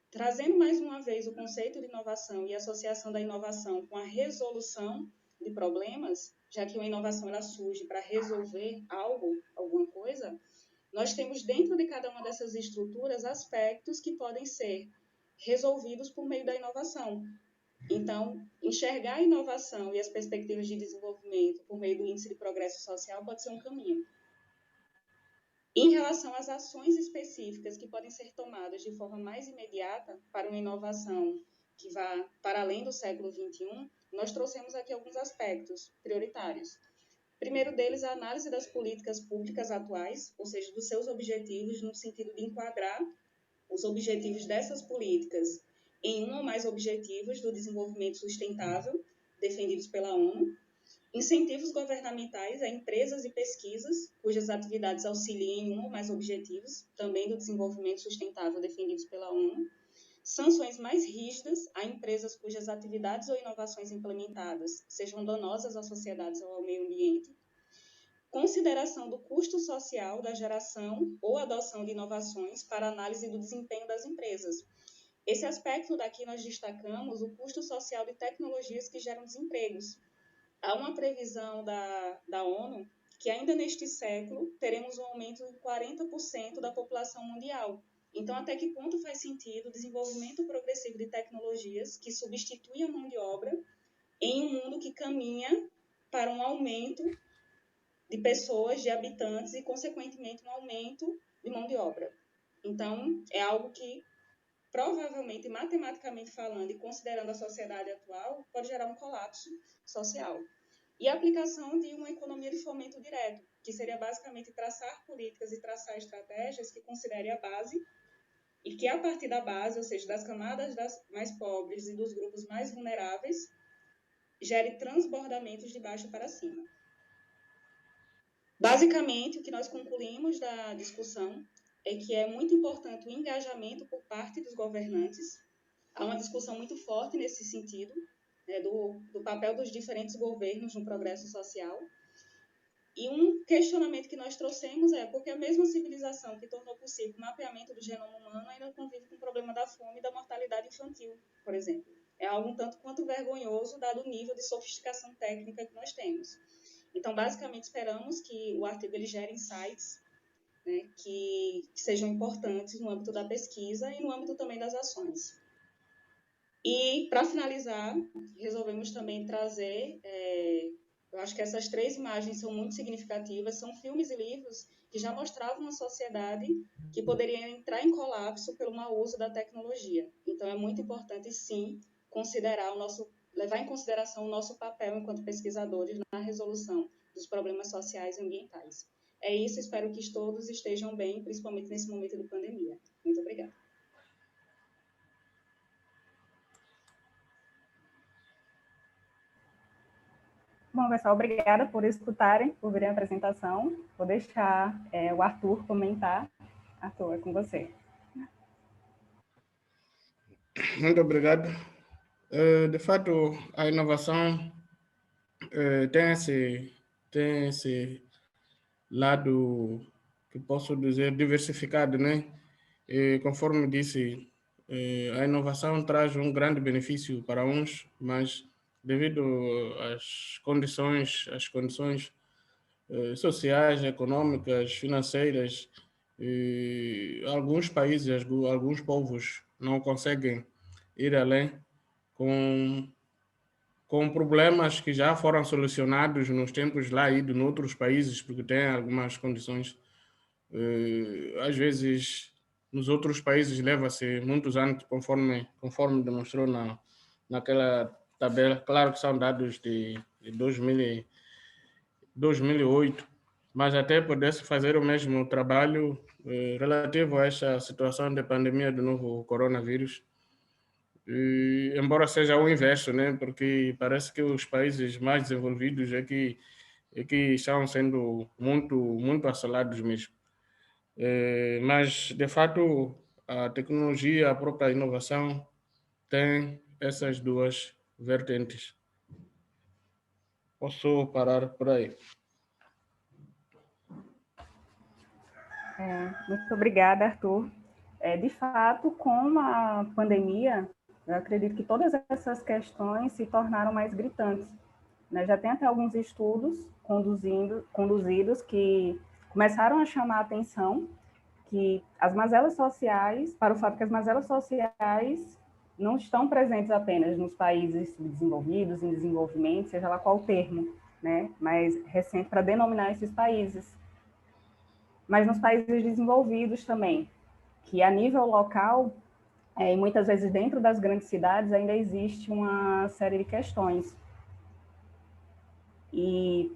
trazendo mais uma vez o conceito de inovação e a associação da inovação com a resolução de problemas, já que uma inovação ela surge para resolver algo, alguma coisa. Nós temos dentro de cada uma dessas estruturas aspectos que podem ser resolvidos por meio da inovação. Então, enxergar a inovação e as perspectivas de desenvolvimento por meio do índice de progresso social pode ser um caminho. Em relação às ações específicas que podem ser tomadas de forma mais imediata para uma inovação que vá para além do século XXI, nós trouxemos aqui alguns aspectos prioritários. O primeiro deles é a análise das políticas públicas atuais, ou seja, dos seus objetivos, no sentido de enquadrar os objetivos dessas políticas em um ou mais objetivos do desenvolvimento sustentável defendidos pela ONU. Incentivos governamentais a empresas e pesquisas cujas atividades auxiliem em um ou mais objetivos, também do desenvolvimento sustentável defendidos pela ONU. Sanções mais rígidas a empresas cujas atividades ou inovações implementadas sejam danosas à sociedade ou ao meio ambiente. Consideração do custo social da geração ou adoção de inovações para análise do desempenho das empresas. Esse aspecto daqui nós destacamos o custo social de tecnologias que geram desempregos. Há uma previsão da ONU que ainda neste século teremos um aumento de 40% da população mundial. Então, até que ponto faz sentido o desenvolvimento progressivo de tecnologias que substituem a mão de obra em um mundo que caminha para um aumento de pessoas, de habitantes e, consequentemente, um aumento de mão de obra? Então, é algo que, provavelmente, matematicamente falando e considerando a sociedade atual, pode gerar um colapso social. E a aplicação de uma economia de fomento direto, que seria basicamente traçar políticas e traçar estratégias que considerem a base e que, a partir da base, ou seja, das camadas mais pobres e dos grupos mais vulneráveis, gere transbordamentos de baixo para cima. Basicamente, o que nós concluímos da discussão é que é muito importante o engajamento por parte dos governantes. Há uma discussão muito forte nesse sentido, do papel dos diferentes governos no progresso social. E um questionamento que nós trouxemos é porque a mesma civilização que tornou possível o mapeamento do genoma humano ainda convive com o problema da fome e da mortalidade infantil, por exemplo. É algo um tanto quanto vergonhoso, dado o nível de sofisticação técnica que nós temos. Então, basicamente, esperamos que o artigo ele gere insights, né, que sejam importantes no âmbito da pesquisa e no âmbito também das ações. E, para finalizar, resolvemos também trazer, eu acho que essas 3 imagens são muito significativas, são filmes e livros que já mostravam uma sociedade que poderia entrar em colapso pelo mau uso da tecnologia. Então, é muito importante, sim, considerar o nosso levar em consideração o nosso papel enquanto pesquisadores na resolução dos problemas sociais e ambientais. É isso, espero que todos estejam bem, principalmente nesse momento de pandemia. Muito obrigada. Bom, pessoal, obrigada por escutarem, por verem a apresentação. Vou deixar o Arthur comentar. Arthur, é com você. Muito obrigado. De fato, a inovação tem esse lado, que posso dizer, diversificado, né? E, conforme disse, a inovação traz um grande benefício para uns, mas devido às condições sociais, econômicas, financeiras, alguns países, alguns povos não conseguem ir além com problemas que já foram solucionados nos tempos lá e de outros países, porque tem algumas condições. Às vezes, nos outros países leva-se muitos anos, conforme demonstrou naquela tabela. Claro que são dados de 2008, mas até pudesse fazer o mesmo trabalho relativo a esta situação de pandemia do novo coronavírus. Embora seja o inverso, né? Porque parece que os países mais desenvolvidos é que estão sendo muito assolados mesmo. Mas, de fato, a tecnologia, a própria inovação tem essas duas vertentes. Posso parar por aí. Muito obrigada, Arthur. De fato, com a pandemia, eu acredito que todas essas questões se tornaram mais gritantes, né? Já tem até alguns estudos conduzidos que começaram a chamar a atenção que as mazelas sociais, para o fato que as mazelas sociais não estão presentes apenas nos países desenvolvidos, em desenvolvimento, seja lá qual o termo, né? Mais recente para denominar esses países, mas nos países desenvolvidos também, que a nível local, e muitas vezes dentro das grandes cidades, ainda existe uma série de questões. E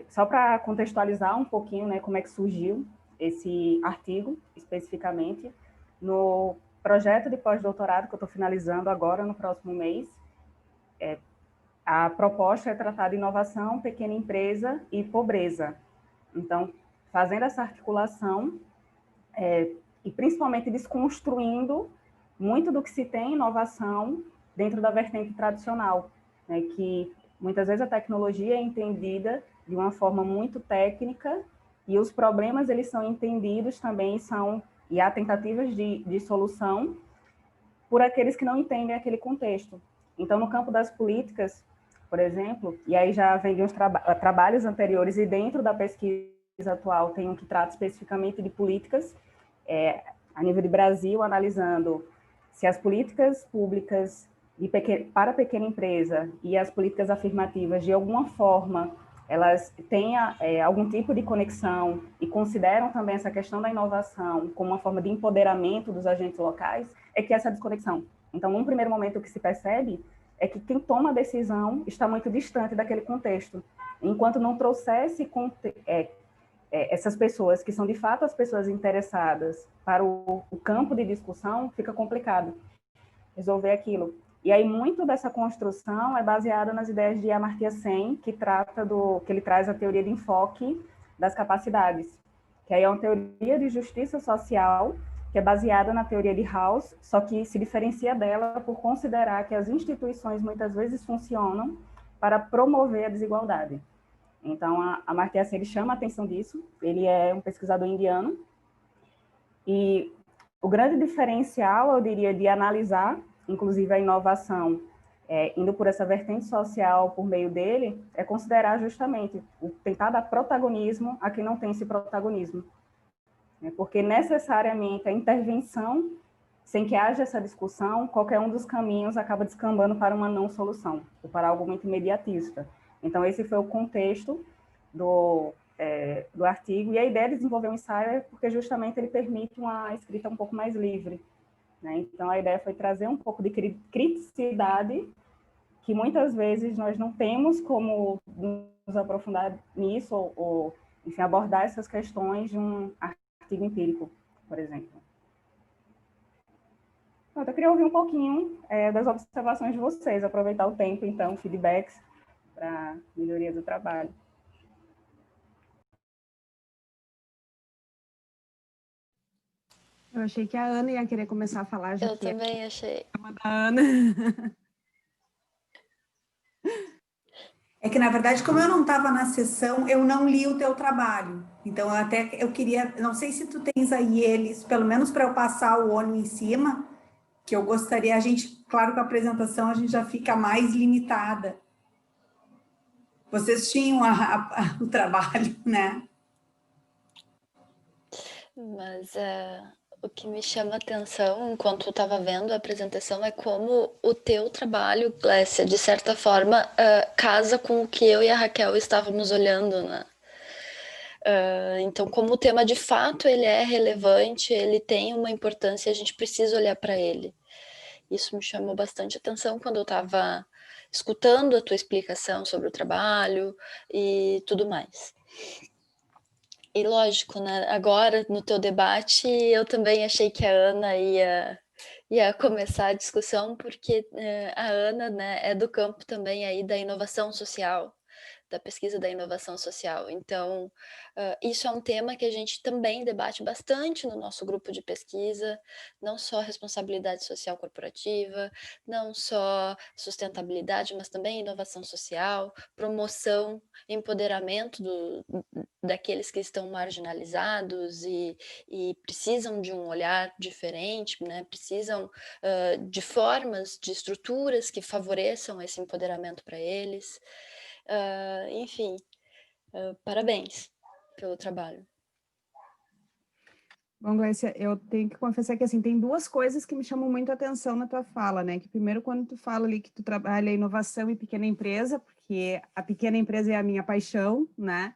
só para contextualizar um pouquinho, né, como é que surgiu esse artigo, especificamente, no projeto de pós-doutorado que eu estou finalizando agora, no próximo mês, a proposta é tratar de inovação, pequena empresa e pobreza. Então, fazendo essa articulação, e principalmente desconstruindo muito do que se tem em inovação dentro da vertente tradicional, né, que muitas vezes a tecnologia é entendida de uma forma muito técnica e os problemas eles são entendidos também e há tentativas de solução por aqueles que não entendem aquele contexto. Então, no campo das políticas, por exemplo, e aí já vem de uns trabalhos anteriores e dentro da pesquisa atual tem um que trata especificamente de políticas, a nível de Brasil, analisando se as políticas públicas para a pequena empresa e as políticas afirmativas, de alguma forma, elas têm algum tipo de conexão e consideram também essa questão da inovação como uma forma de empoderamento dos agentes locais, é que essa desconexão. Então, num primeiro momento, o que se percebe é que quem toma a decisão está muito distante daquele contexto. Enquanto não trouxesse essas pessoas, que são de fato as pessoas interessadas para o campo de discussão, fica complicado resolver aquilo. E aí muito dessa construção é baseada nas ideias de Amartya Sen, que ele traz a teoria de enfoque das capacidades, que aí é uma teoria de justiça social, que é baseada na teoria de House, só que se diferencia dela por considerar que as instituições muitas vezes funcionam para promover a desigualdade. Então, a Amartya Sen, ele chama a atenção disso, ele é um pesquisador indiano, e o grande diferencial, eu diria, de analisar, inclusive a inovação, indo por essa vertente social por meio dele, é considerar justamente tentar dar protagonismo a quem não tem esse protagonismo. Porque necessariamente a intervenção, sem que haja essa discussão, qualquer um dos caminhos acaba descambando para uma não solução, ou para algo muito imediatista. Então, esse foi o contexto do artigo, e a ideia de desenvolver um ensaio é porque justamente ele permite uma escrita um pouco mais livre, né? Então, a ideia foi trazer um pouco de criticidade que muitas vezes nós não temos como nos aprofundar nisso ou enfim, abordar essas questões de um artigo empírico, por exemplo. Eu queria ouvir um pouquinho das observações de vocês, aproveitar o tempo, então, feedbacks para melhoria do trabalho. Eu achei que a Ana ia querer começar a falar. Eu também achei. A Ana. É que, na verdade, como eu não estava na sessão, eu não li o teu trabalho. Então, eu queria, não sei se tu tens aí eles, pelo menos para eu passar o olho em cima, que eu gostaria, claro que a apresentação a gente já fica mais limitada. Vocês tinham o trabalho, né? Mas o que me chama a atenção, enquanto eu estava vendo a apresentação, é como o teu trabalho, Glécia, de certa forma, casa com o que eu e a Raquel estávamos olhando, né? Então, como o tema, de fato, ele é relevante, ele tem uma importância, a gente precisa olhar para ele. Isso me chamou bastante atenção quando eu estava escutando a tua explicação sobre o trabalho e tudo mais. E lógico, né? Agora, no teu debate, eu também achei que a Ana ia começar a discussão, porque a Ana, né, é do campo também aí da inovação social, da pesquisa da inovação social. Então, isso é um tema que a gente também debate bastante no nosso grupo de pesquisa, não só responsabilidade social corporativa, não só sustentabilidade, mas também inovação social, promoção, empoderamento daqueles que estão marginalizados e precisam de um olhar diferente, né? Precisam de formas, de estruturas que favoreçam esse empoderamento para eles. Enfim, parabéns pelo trabalho. Bom, Glécia, eu tenho que confessar que, assim, tem duas coisas que me chamam muito a atenção na tua fala, né? Que primeiro, quando tu fala ali que tu trabalha inovação e pequena empresa, porque a pequena empresa é a minha paixão, né?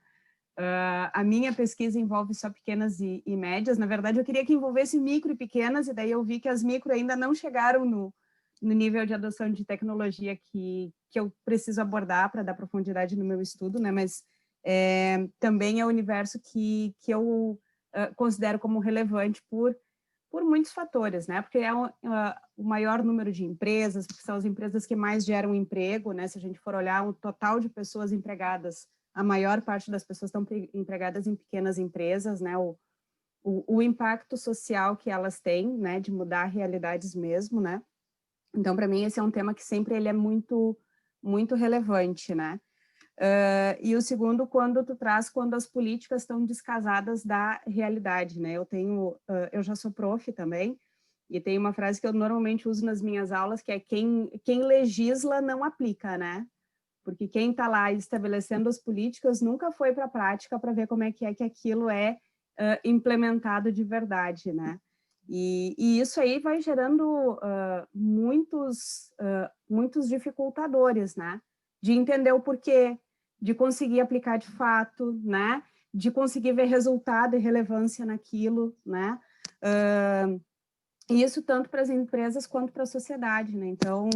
A minha pesquisa envolve só pequenas e médias. Na verdade, eu queria que envolvesse micro e pequenas, e daí eu vi que as micro ainda não chegaram no nível de adoção de tecnologia que eu preciso abordar para dar profundidade no meu estudo, né? Mas também é o universo que eu considero como relevante por muitos fatores, né? Porque é o maior número de empresas, porque são as empresas que mais geram emprego, né? Se a gente for olhar o total de pessoas empregadas, a maior parte das pessoas estão empregadas em pequenas empresas, né? O impacto social que elas têm, né? De mudar realidades mesmo, né? Então, para mim, esse é um tema que sempre ele é muito, muito relevante, né? E o segundo, quando as políticas estão descasadas da realidade, né? Eu já sou prof também, e tem uma frase que eu normalmente uso nas minhas aulas, que é quem legisla não aplica, né? Porque quem está lá estabelecendo as políticas nunca foi para a prática para ver como é que aquilo é implementado de verdade, né? E isso aí vai gerando muitos dificultadores, né? De entender o porquê, de conseguir aplicar de fato, né? De conseguir ver resultado e relevância naquilo, né? E isso tanto para as empresas quanto para a sociedade, né? Então,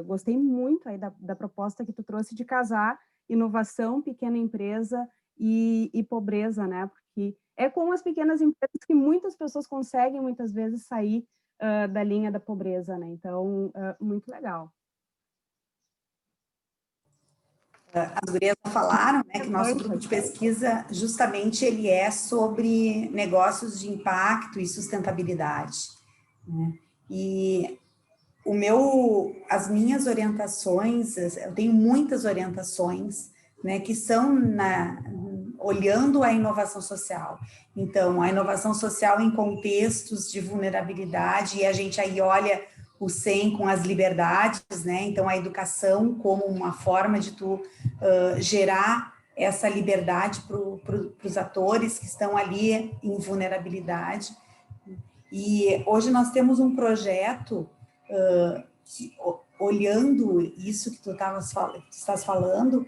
gostei muito aí da proposta que tu trouxe de casar inovação, pequena empresa e pobreza, né? Porque é com as pequenas empresas que muitas pessoas conseguem, muitas vezes, sair da linha da pobreza, né? Então, muito legal. As gurias falaram, né, que o nosso grupo de pesquisa, justamente, ele é sobre negócios de impacto e sustentabilidade, né? E as minhas orientações, eu tenho muitas orientações, né, que são olhando a inovação social. Então, a inovação social em contextos de vulnerabilidade, e a gente aí olha o 100 com as liberdades, né? Então, a educação como uma forma de tu gerar essa liberdade para os atores que estão ali em vulnerabilidade. E hoje nós temos um projeto olhando isso que tu estás falando,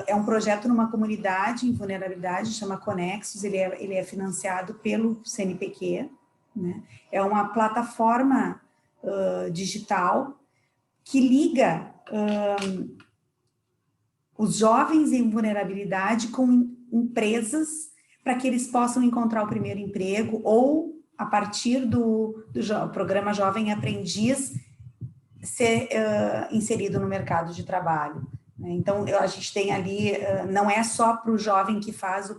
é um projeto numa comunidade em vulnerabilidade, chama Conexos, ele é financiado pelo CNPq, né? É uma plataforma digital que liga os jovens em vulnerabilidade com empresas para que eles possam encontrar o primeiro emprego ou, a partir do programa Jovem Aprendiz, ser inserido no mercado de trabalho. Então, a gente tem ali, não é só para o jovem que faz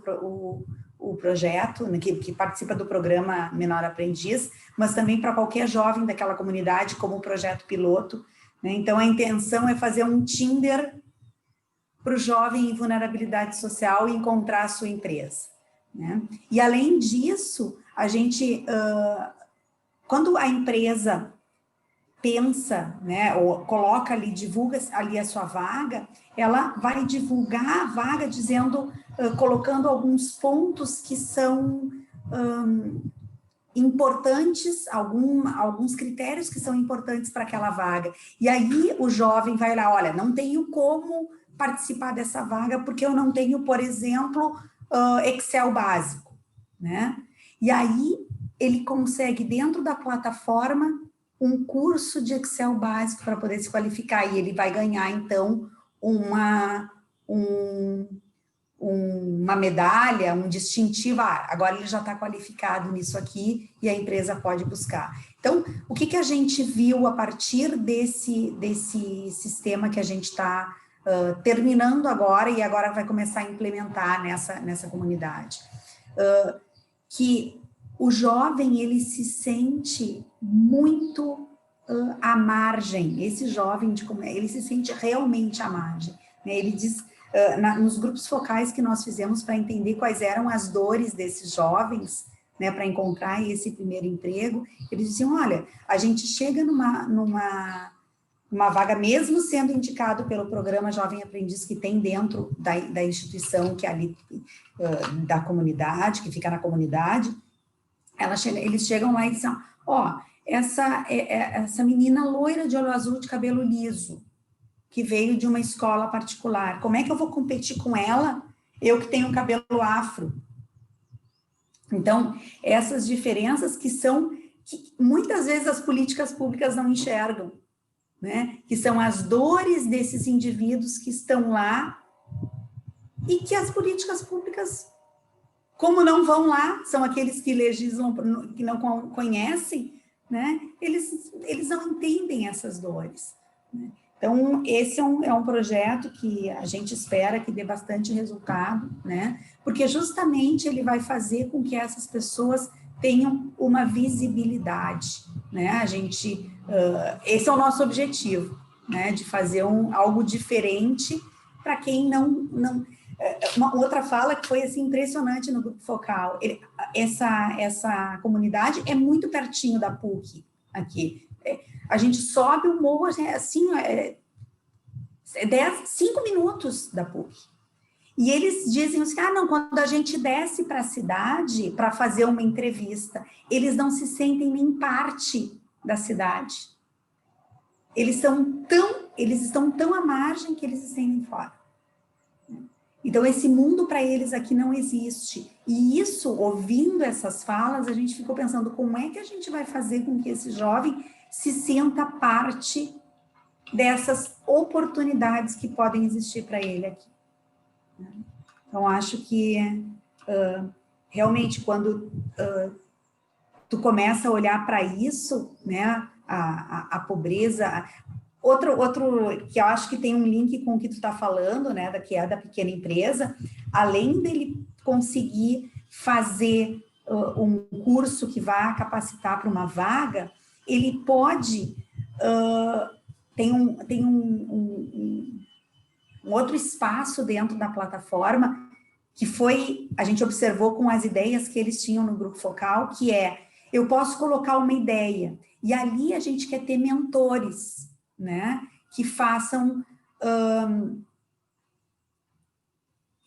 o projeto, né, que participa do programa Menor Aprendiz, mas também para qualquer jovem daquela comunidade, como o projeto piloto, né? Então, a intenção é fazer um Tinder para o jovem em vulnerabilidade social e encontrar a sua empresa, né? E, além disso, a gente, quando a empresa pensa, né, ou coloca ali, divulga ali a sua vaga, ela vai divulgar a vaga dizendo, colocando alguns pontos que são importantes, alguns critérios que são importantes para aquela vaga. E aí o jovem vai lá, olha, não tenho como participar dessa vaga porque eu não tenho, por exemplo, Excel básico, né? E aí ele consegue, dentro da plataforma, um curso de Excel básico para poder se qualificar, e ele vai ganhar, então, uma medalha, um distintivo. Agora ele já está qualificado nisso aqui e a empresa pode buscar. Então, o que a gente viu a partir desse sistema que a gente está terminando agora, e agora vai começar a implementar nessa comunidade? Que o jovem, ele se sente muito à margem. Esse jovem, ele se sente realmente à margem, né? Ele diz, nos grupos focais que nós fizemos para entender quais eram as dores desses jovens, né, para encontrar esse primeiro emprego, eles diziam, olha, a gente chega numa vaga, mesmo sendo indicado pelo programa Jovem Aprendiz que tem dentro da instituição, que é ali da comunidade, que fica na comunidade, eles chegam lá e dizem, ó, essa menina loira de olho azul, de cabelo liso, que veio de uma escola particular, como é que eu vou competir com ela, eu que tenho cabelo afro? Então, essas diferenças que muitas vezes as políticas públicas não enxergam, né? Que são as dores desses indivíduos que estão lá e que as políticas públicas, como não vão lá, são aqueles que legislam, que não conhecem, né? Eles não entendem essas dores, né? Então, esse é um projeto que a gente espera que dê bastante resultado, né? Porque justamente ele vai fazer com que essas pessoas tenham uma visibilidade, né? Esse é o nosso objetivo, né? De fazer algo diferente para quem não. Uma outra fala que foi assim, impressionante no grupo focal, essa comunidade é muito pertinho da PUC aqui. A gente sobe o morro assim, 5 minutos da PUC. E eles dizem assim, não, quando a gente desce para a cidade para fazer uma entrevista, eles não se sentem nem parte da cidade. Eles estão tão à margem que eles se sentem fora. Então, esse mundo para eles aqui não existe. E isso, ouvindo essas falas, a gente ficou pensando como é que a gente vai fazer com que esse jovem se sinta parte dessas oportunidades que podem existir para ele aqui. Então, acho que realmente quando tu começa a olhar para isso, né, a pobreza... Outro que eu acho que tem um link com o que tu está falando, né, que é da pequena empresa, além dele conseguir fazer um curso que vá capacitar para uma vaga, ele pode... tem um outro espaço dentro da plataforma que a gente observou com as ideias que eles tinham no grupo focal, que eu posso colocar uma ideia, e ali a gente quer ter mentores, né, que façam,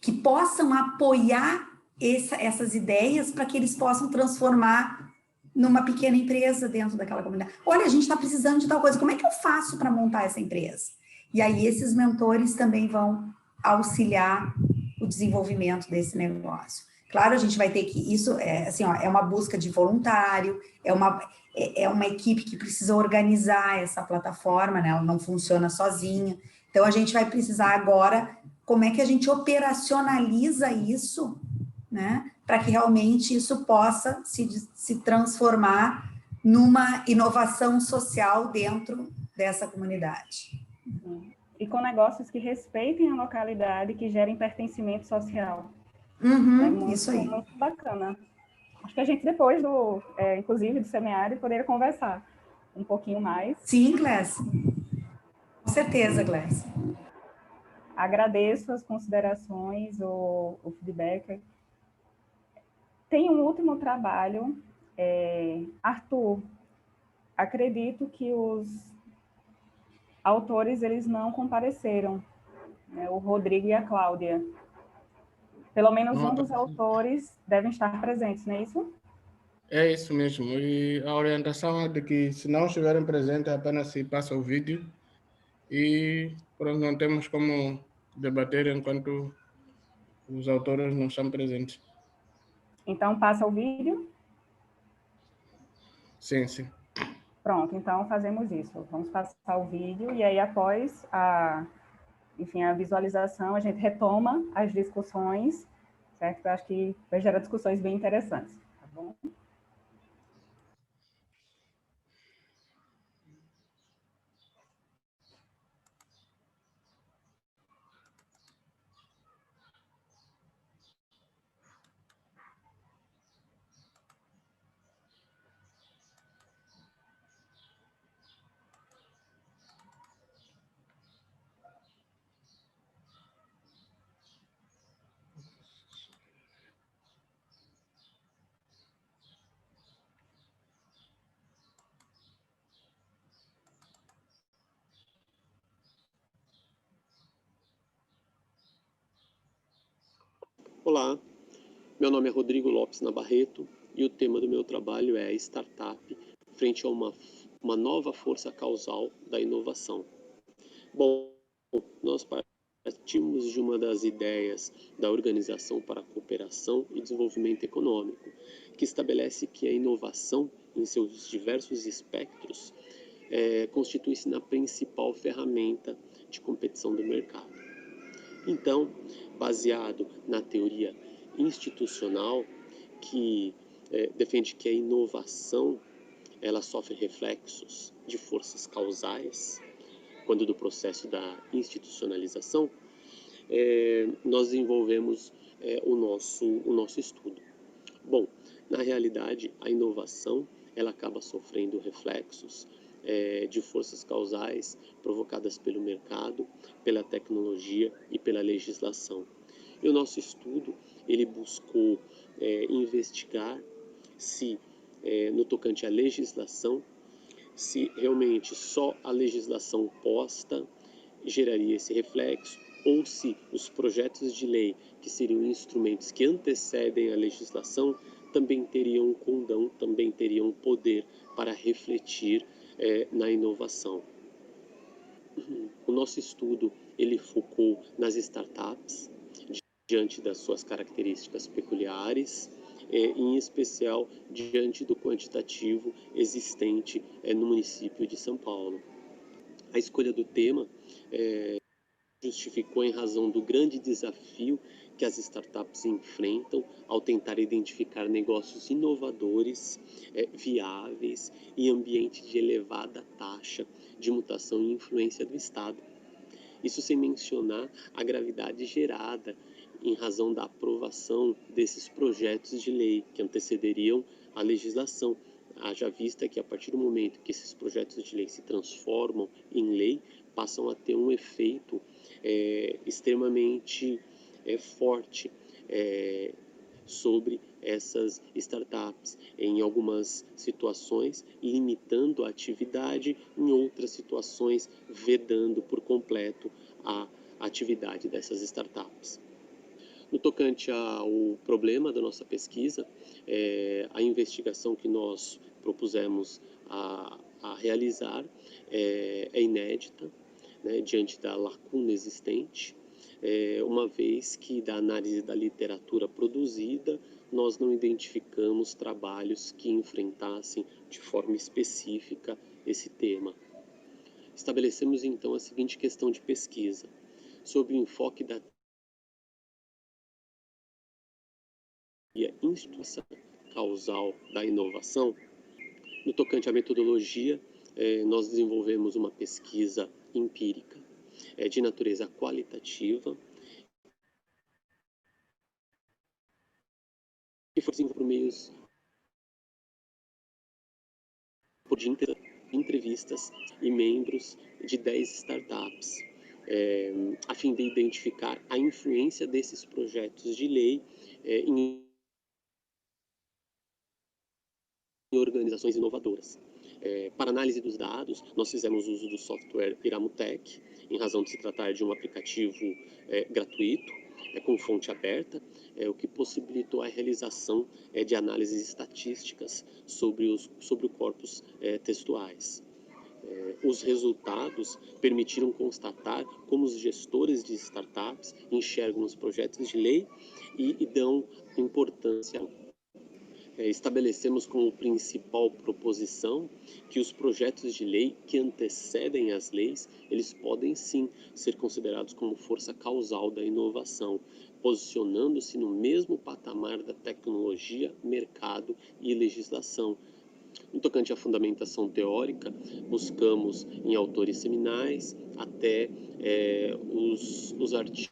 que possam apoiar essas ideias para que eles possam transformar numa pequena empresa dentro daquela comunidade. Olha, a gente está precisando de tal coisa, como é que eu faço para montar essa empresa? E aí esses mentores também vão auxiliar o desenvolvimento desse negócio. Claro, a gente vai ter que, isso é assim, ó, é uma busca de voluntário, é uma equipe que precisa organizar essa plataforma, né? Ela não funciona sozinha. Então, a gente vai precisar agora, como é que a gente operacionaliza isso, né? Para que realmente isso possa se transformar numa inovação social dentro dessa comunidade. E com negócios que respeitem a localidade, que gerem pertencimento social. Isso aí. Muito bacana. Acho que a gente depois inclusive do seminário, poderia conversar um pouquinho mais. Sim, Glécia. Com certeza, Glécia. Agradeço as considerações, o feedback. Tem um último trabalho. Arthur, acredito que os autores eles não compareceram, né? O Rodrigo e a Cláudia. Pelo menos um dos autores devem estar presentes, não é isso? É isso mesmo. E a orientação é de que, se não estiverem presentes, apenas se passa o vídeo e pronto, não temos como debater enquanto os autores não estão presentes. Então, passa o vídeo? Sim, sim. Pronto, então fazemos isso. Vamos passar o vídeo e aí, após a visualização, a gente retoma as discussões, certo? Eu acho que vai gerar discussões bem interessantes, tá bom? Olá, meu nome é Rodrigo Lopes Nabarreto e o tema do meu trabalho é Startup frente a uma nova força causal da inovação. Bom, nós partimos de uma das ideias da Organização para a Cooperação e Desenvolvimento Econômico, que estabelece que a inovação, em seus diversos espectros, constitui-se na principal ferramenta de competição do mercado. Então, baseado na teoria institucional que defende que a inovação ela sofre reflexos de forças causais, quando do processo da institucionalização, nós desenvolvemos o nosso estudo. Bom, na realidade, a inovação ela acaba sofrendo reflexos de forças causais provocadas pelo mercado, pela tecnologia e pela legislação. E o nosso estudo ele buscou investigar se, no tocante à legislação, se realmente só a legislação posta geraria esse reflexo, ou se os projetos de lei, que seriam instrumentos que antecedem a legislação, também teriam condão, também teriam poder para refletir na inovação. O nosso estudo ele focou nas startups, diante das suas características peculiares, em especial diante do quantitativo existente no município de São Paulo. A escolha do tema justificou em razão do grande desafio que as startups enfrentam ao tentar identificar negócios inovadores, viáveis em ambiente de elevada taxa de mutação e influência do Estado. Isso sem mencionar a gravidade gerada em razão da aprovação desses projetos de lei que antecederiam a legislação. Haja vista que a partir do momento que esses projetos de lei se transformam em lei, passam a ter um efeito extremamente forte sobre essas startups, em algumas situações limitando a atividade, em outras situações vedando por completo a atividade dessas startups. No tocante ao problema da nossa pesquisa, a investigação que nós propusemos a realizar é inédita, né, diante da lacuna existente uma vez que da análise da literatura produzida, nós não identificamos trabalhos que enfrentassem de forma específica esse tema. Estabelecemos então a seguinte questão de pesquisa: sob o enfoque da instituição causal da inovação, no tocante à metodologia, nós desenvolvemos uma pesquisa empírica de natureza qualitativa que foi desenvolvida por meios de entrevistas e membros de 10 startups, a fim de identificar a influência desses projetos de lei em organizações inovadoras. Para análise dos dados, nós fizemos uso do software Iramutec, em razão de se tratar de um aplicativo gratuito, com fonte aberta, o que possibilitou a realização de análises estatísticas sobre o corpus textuais. Os resultados permitiram constatar como os gestores de startups enxergam os projetos de lei e dão importância. Estabelecemos como principal proposição que os projetos de lei que antecedem as leis, eles podem sim ser considerados como força causal da inovação, posicionando-se no mesmo patamar da tecnologia, mercado e legislação. No tocante à fundamentação teórica, buscamos em autores seminais até os artigos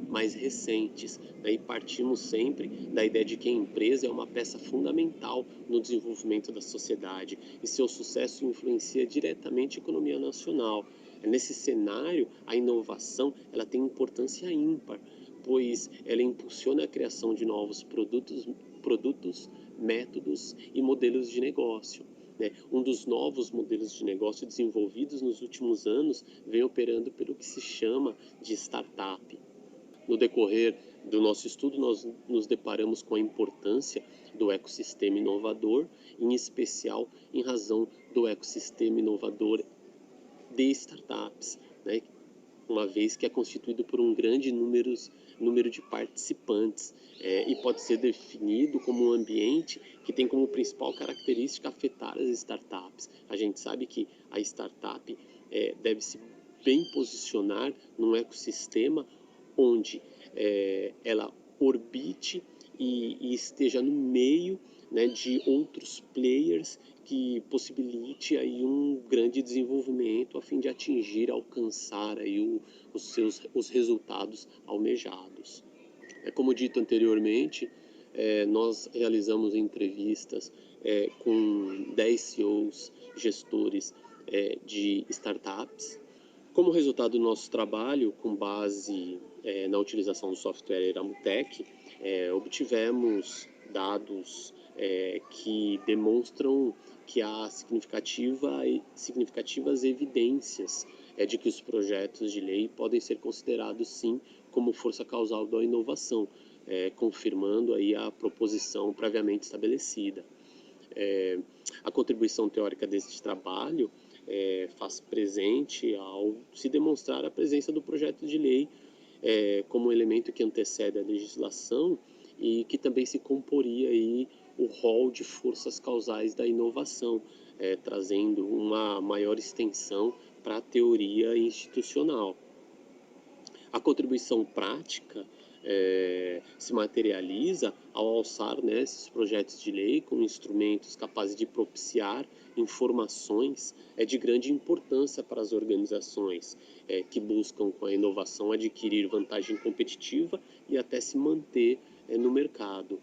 mais recentes, né? E partimos sempre da ideia de que a empresa é uma peça fundamental no desenvolvimento da sociedade e seu sucesso influencia diretamente a economia nacional. Nesse cenário, a inovação ela tem importância ímpar, pois ela impulsiona a criação de novos produtos, métodos e modelos de negócio. Um dos novos modelos de negócio desenvolvidos nos últimos anos vem operando pelo que se chama de startup. No decorrer do nosso estudo, nós nos deparamos com a importância do ecossistema inovador, em especial em razão do ecossistema inovador de startups, né? Uma vez que é constituído por um grande número de participantes e pode ser definido como um ambiente que tem como principal característica afetar as startups. A gente sabe que a startup deve se bem posicionar num ecossistema onde ela orbite e esteja no meio, né, de outros players que possibilite aí um grande desenvolvimento a fim de atingir, alcançar aí os resultados almejados. Como dito anteriormente, nós realizamos entrevistas com 10 CEOs, gestores de startups. Como resultado do nosso trabalho, com base na utilização do software Iramutec, obtivemos dados que demonstram que há significativas evidências de que os projetos de lei podem ser considerados, sim, como força causal da inovação, confirmando aí a proposição previamente estabelecida. A contribuição teórica deste trabalho faz presente ao se demonstrar a presença do projeto de lei como um elemento que antecede a legislação e que também se comporia aí o rol de forças causais da inovação, trazendo uma maior extensão para a teoria institucional. A contribuição prática se materializa ao alçar, né, esses projetos de lei com instrumentos capazes de propiciar informações de grande importância para as organizações que buscam com a inovação adquirir vantagem competitiva e até se manter no mercado.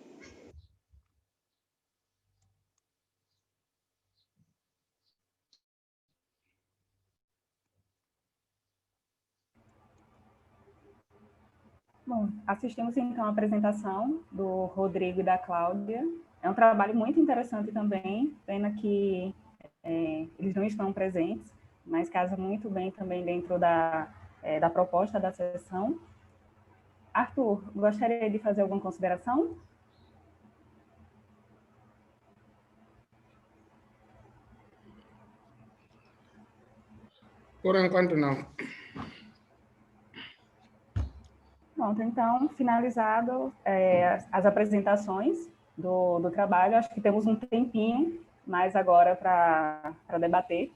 Bom, assistimos então a apresentação do Rodrigo e da Cláudia. É um trabalho muito interessante também, pena que eles não estão presentes, mas casa muito bem também dentro da proposta da sessão. Arthur, gostaria de fazer alguma consideração? Por enquanto, não. Pronto, então, finalizado as apresentações do trabalho, acho que temos um tempinho mais agora para debater,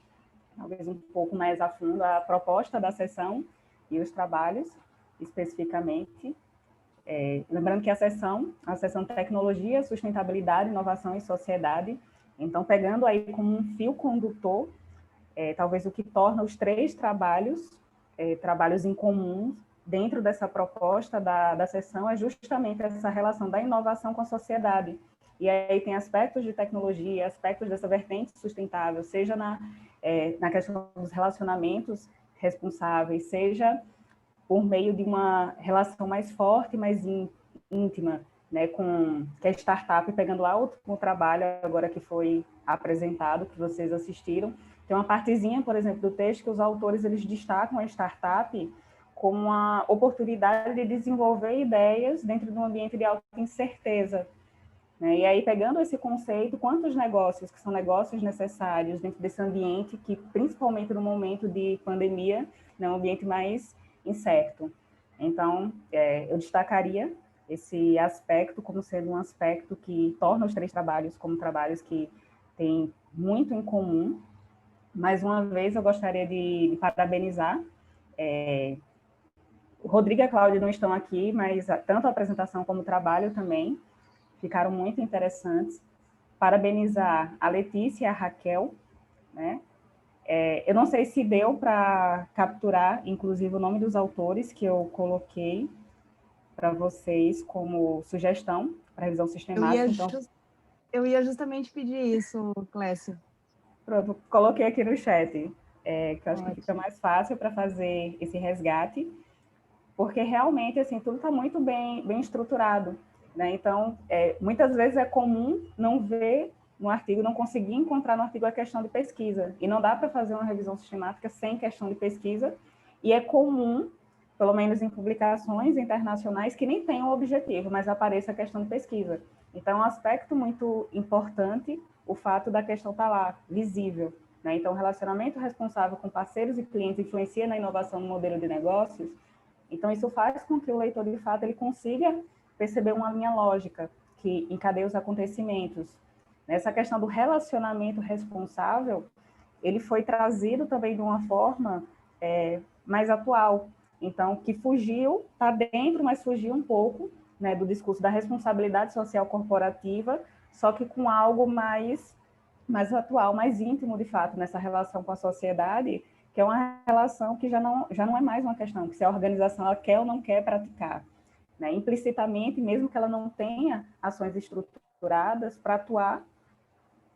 talvez um pouco mais a fundo, a proposta da sessão e os trabalhos, especificamente. Lembrando que a sessão Tecnologia, Sustentabilidade, Inovação e Sociedade, então, pegando aí como um fio condutor, talvez o que torna os 3 trabalhos em comum dentro dessa proposta da sessão é justamente essa relação da inovação com a sociedade. E aí tem aspectos de tecnologia, aspectos dessa vertente sustentável, seja na questão dos relacionamentos responsáveis, seja por meio de uma relação mais forte, mais íntima, né, que a startup, pegando lá o trabalho agora que foi apresentado, que vocês assistiram, tem uma partezinha, por exemplo, do texto que os autores eles destacam a startup como uma oportunidade de desenvolver ideias dentro de um ambiente de alta incerteza. Né? E aí, pegando esse conceito, quantos negócios, que são negócios necessários dentro desse ambiente, que principalmente no momento de pandemia, é um ambiente mais incerto. Então, eu destacaria esse aspecto como sendo um aspecto que torna os 3 trabalhos como trabalhos que têm muito em comum. Mais uma vez, eu gostaria de parabenizar. O Rodrigo e a Cláudia não estão aqui, mas tanto a apresentação como o trabalho também ficaram muito interessantes. Parabenizar a Letícia e a Raquel, né? Eu não sei se deu para capturar, inclusive, o nome dos autores que eu coloquei para vocês como sugestão para revisão sistemática. Eu ia justamente pedir isso, Clécio. Pronto, coloquei aqui no chat, que eu acho que fica mais fácil para fazer esse resgate, porque realmente, assim, tudo está muito bem estruturado, né? Então, muitas vezes é comum não ver no artigo, não conseguir encontrar no artigo a questão de pesquisa, e não dá para fazer uma revisão sistemática sem questão de pesquisa, e é comum, pelo menos em publicações internacionais, que nem tenham objetivo, mas apareça a questão de pesquisa. Então, é um aspecto muito importante o fato da questão estar lá, visível. Né? Então, o relacionamento responsável com parceiros e clientes influencia na inovação no modelo de negócios. Então, isso faz com que o leitor, de fato, ele consiga perceber uma linha lógica que encadeia os acontecimentos. Nessa questão do relacionamento responsável, ele foi trazido também de uma forma mais atual. Então, que fugiu, está dentro, mas fugiu um pouco, né, do discurso da responsabilidade social corporativa, só que com algo mais atual, mais íntimo, de fato, nessa relação com a sociedade, que é uma relação que já não é mais uma questão, que se a organização ela quer ou não quer praticar. Né? Implicitamente, mesmo que ela não tenha ações estruturadas para atuar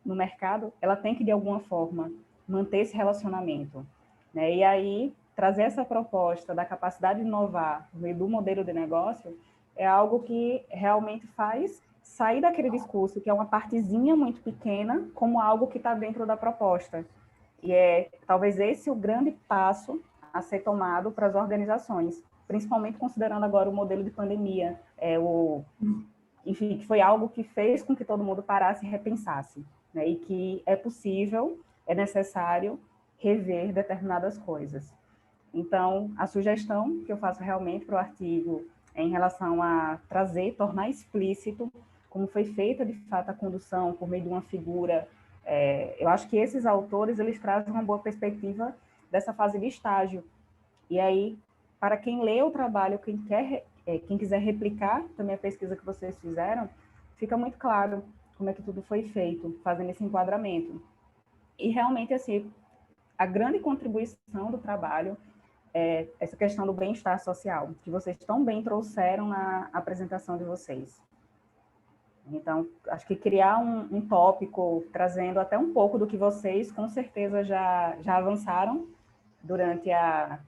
no mercado, ela tem que, de alguma forma, manter esse relacionamento. Né? E aí, trazer essa proposta da capacidade de inovar no meio do modelo de negócio é algo que realmente faz sair daquele discurso, que é uma partezinha muito pequena, como algo que está dentro da proposta. E talvez esse o grande passo a ser tomado para as organizações, principalmente considerando agora o modelo de pandemia, enfim, que foi algo que fez com que todo mundo parasse e repensasse, né? E que é possível, é necessário rever determinadas coisas. Então, a sugestão que eu faço realmente para o artigo é em relação a tornar explícito como foi feita, de fato, a condução por meio de uma figura. Eu acho que esses autores, eles trazem uma boa perspectiva dessa fase de estágio. E aí, para quem lê o trabalho, quem quiser replicar também a pesquisa que vocês fizeram, fica muito claro como é que tudo foi feito, fazendo esse enquadramento. E realmente, assim, a grande contribuição do trabalho é essa questão do bem-estar social, que vocês tão bem trouxeram na apresentação de vocês. Então, acho que criar um tópico, trazendo até um pouco do que vocês, com certeza, já avançaram durante as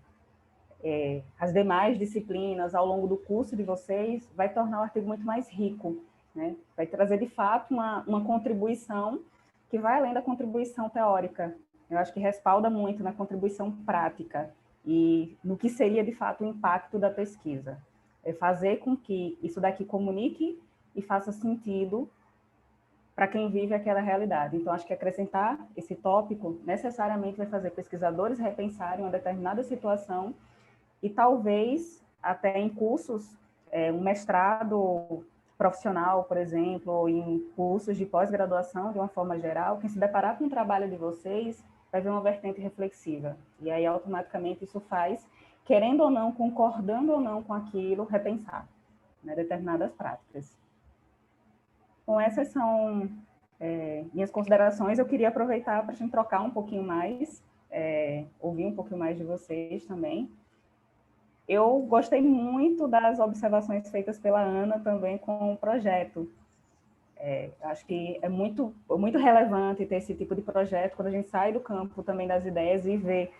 demais disciplinas, ao longo do curso de vocês, vai tornar o artigo muito mais rico, né? Vai trazer, de fato, uma contribuição que vai além da contribuição teórica. Eu acho que respalda muito na contribuição prática e no que seria, de fato, o impacto da pesquisa. É fazer com que isso daqui comunique e faça sentido para quem vive aquela realidade. Então, acho que acrescentar esse tópico necessariamente vai fazer pesquisadores repensarem uma determinada situação e talvez até em cursos, um mestrado profissional, por exemplo, ou em cursos de pós-graduação, de uma forma geral, quem se deparar com o trabalho de vocês vai ver uma vertente reflexiva. E aí, automaticamente, isso faz, querendo ou não, concordando ou não com aquilo, repensar, né, determinadas práticas. Bom, essas são minhas considerações. Eu queria aproveitar para a gente trocar um pouquinho mais, ouvir um pouquinho mais de vocês também. Eu gostei muito das observações feitas pela Ana também com o projeto. Acho que é muito relevante ter esse tipo de projeto quando a gente sai do campo também das ideias e vê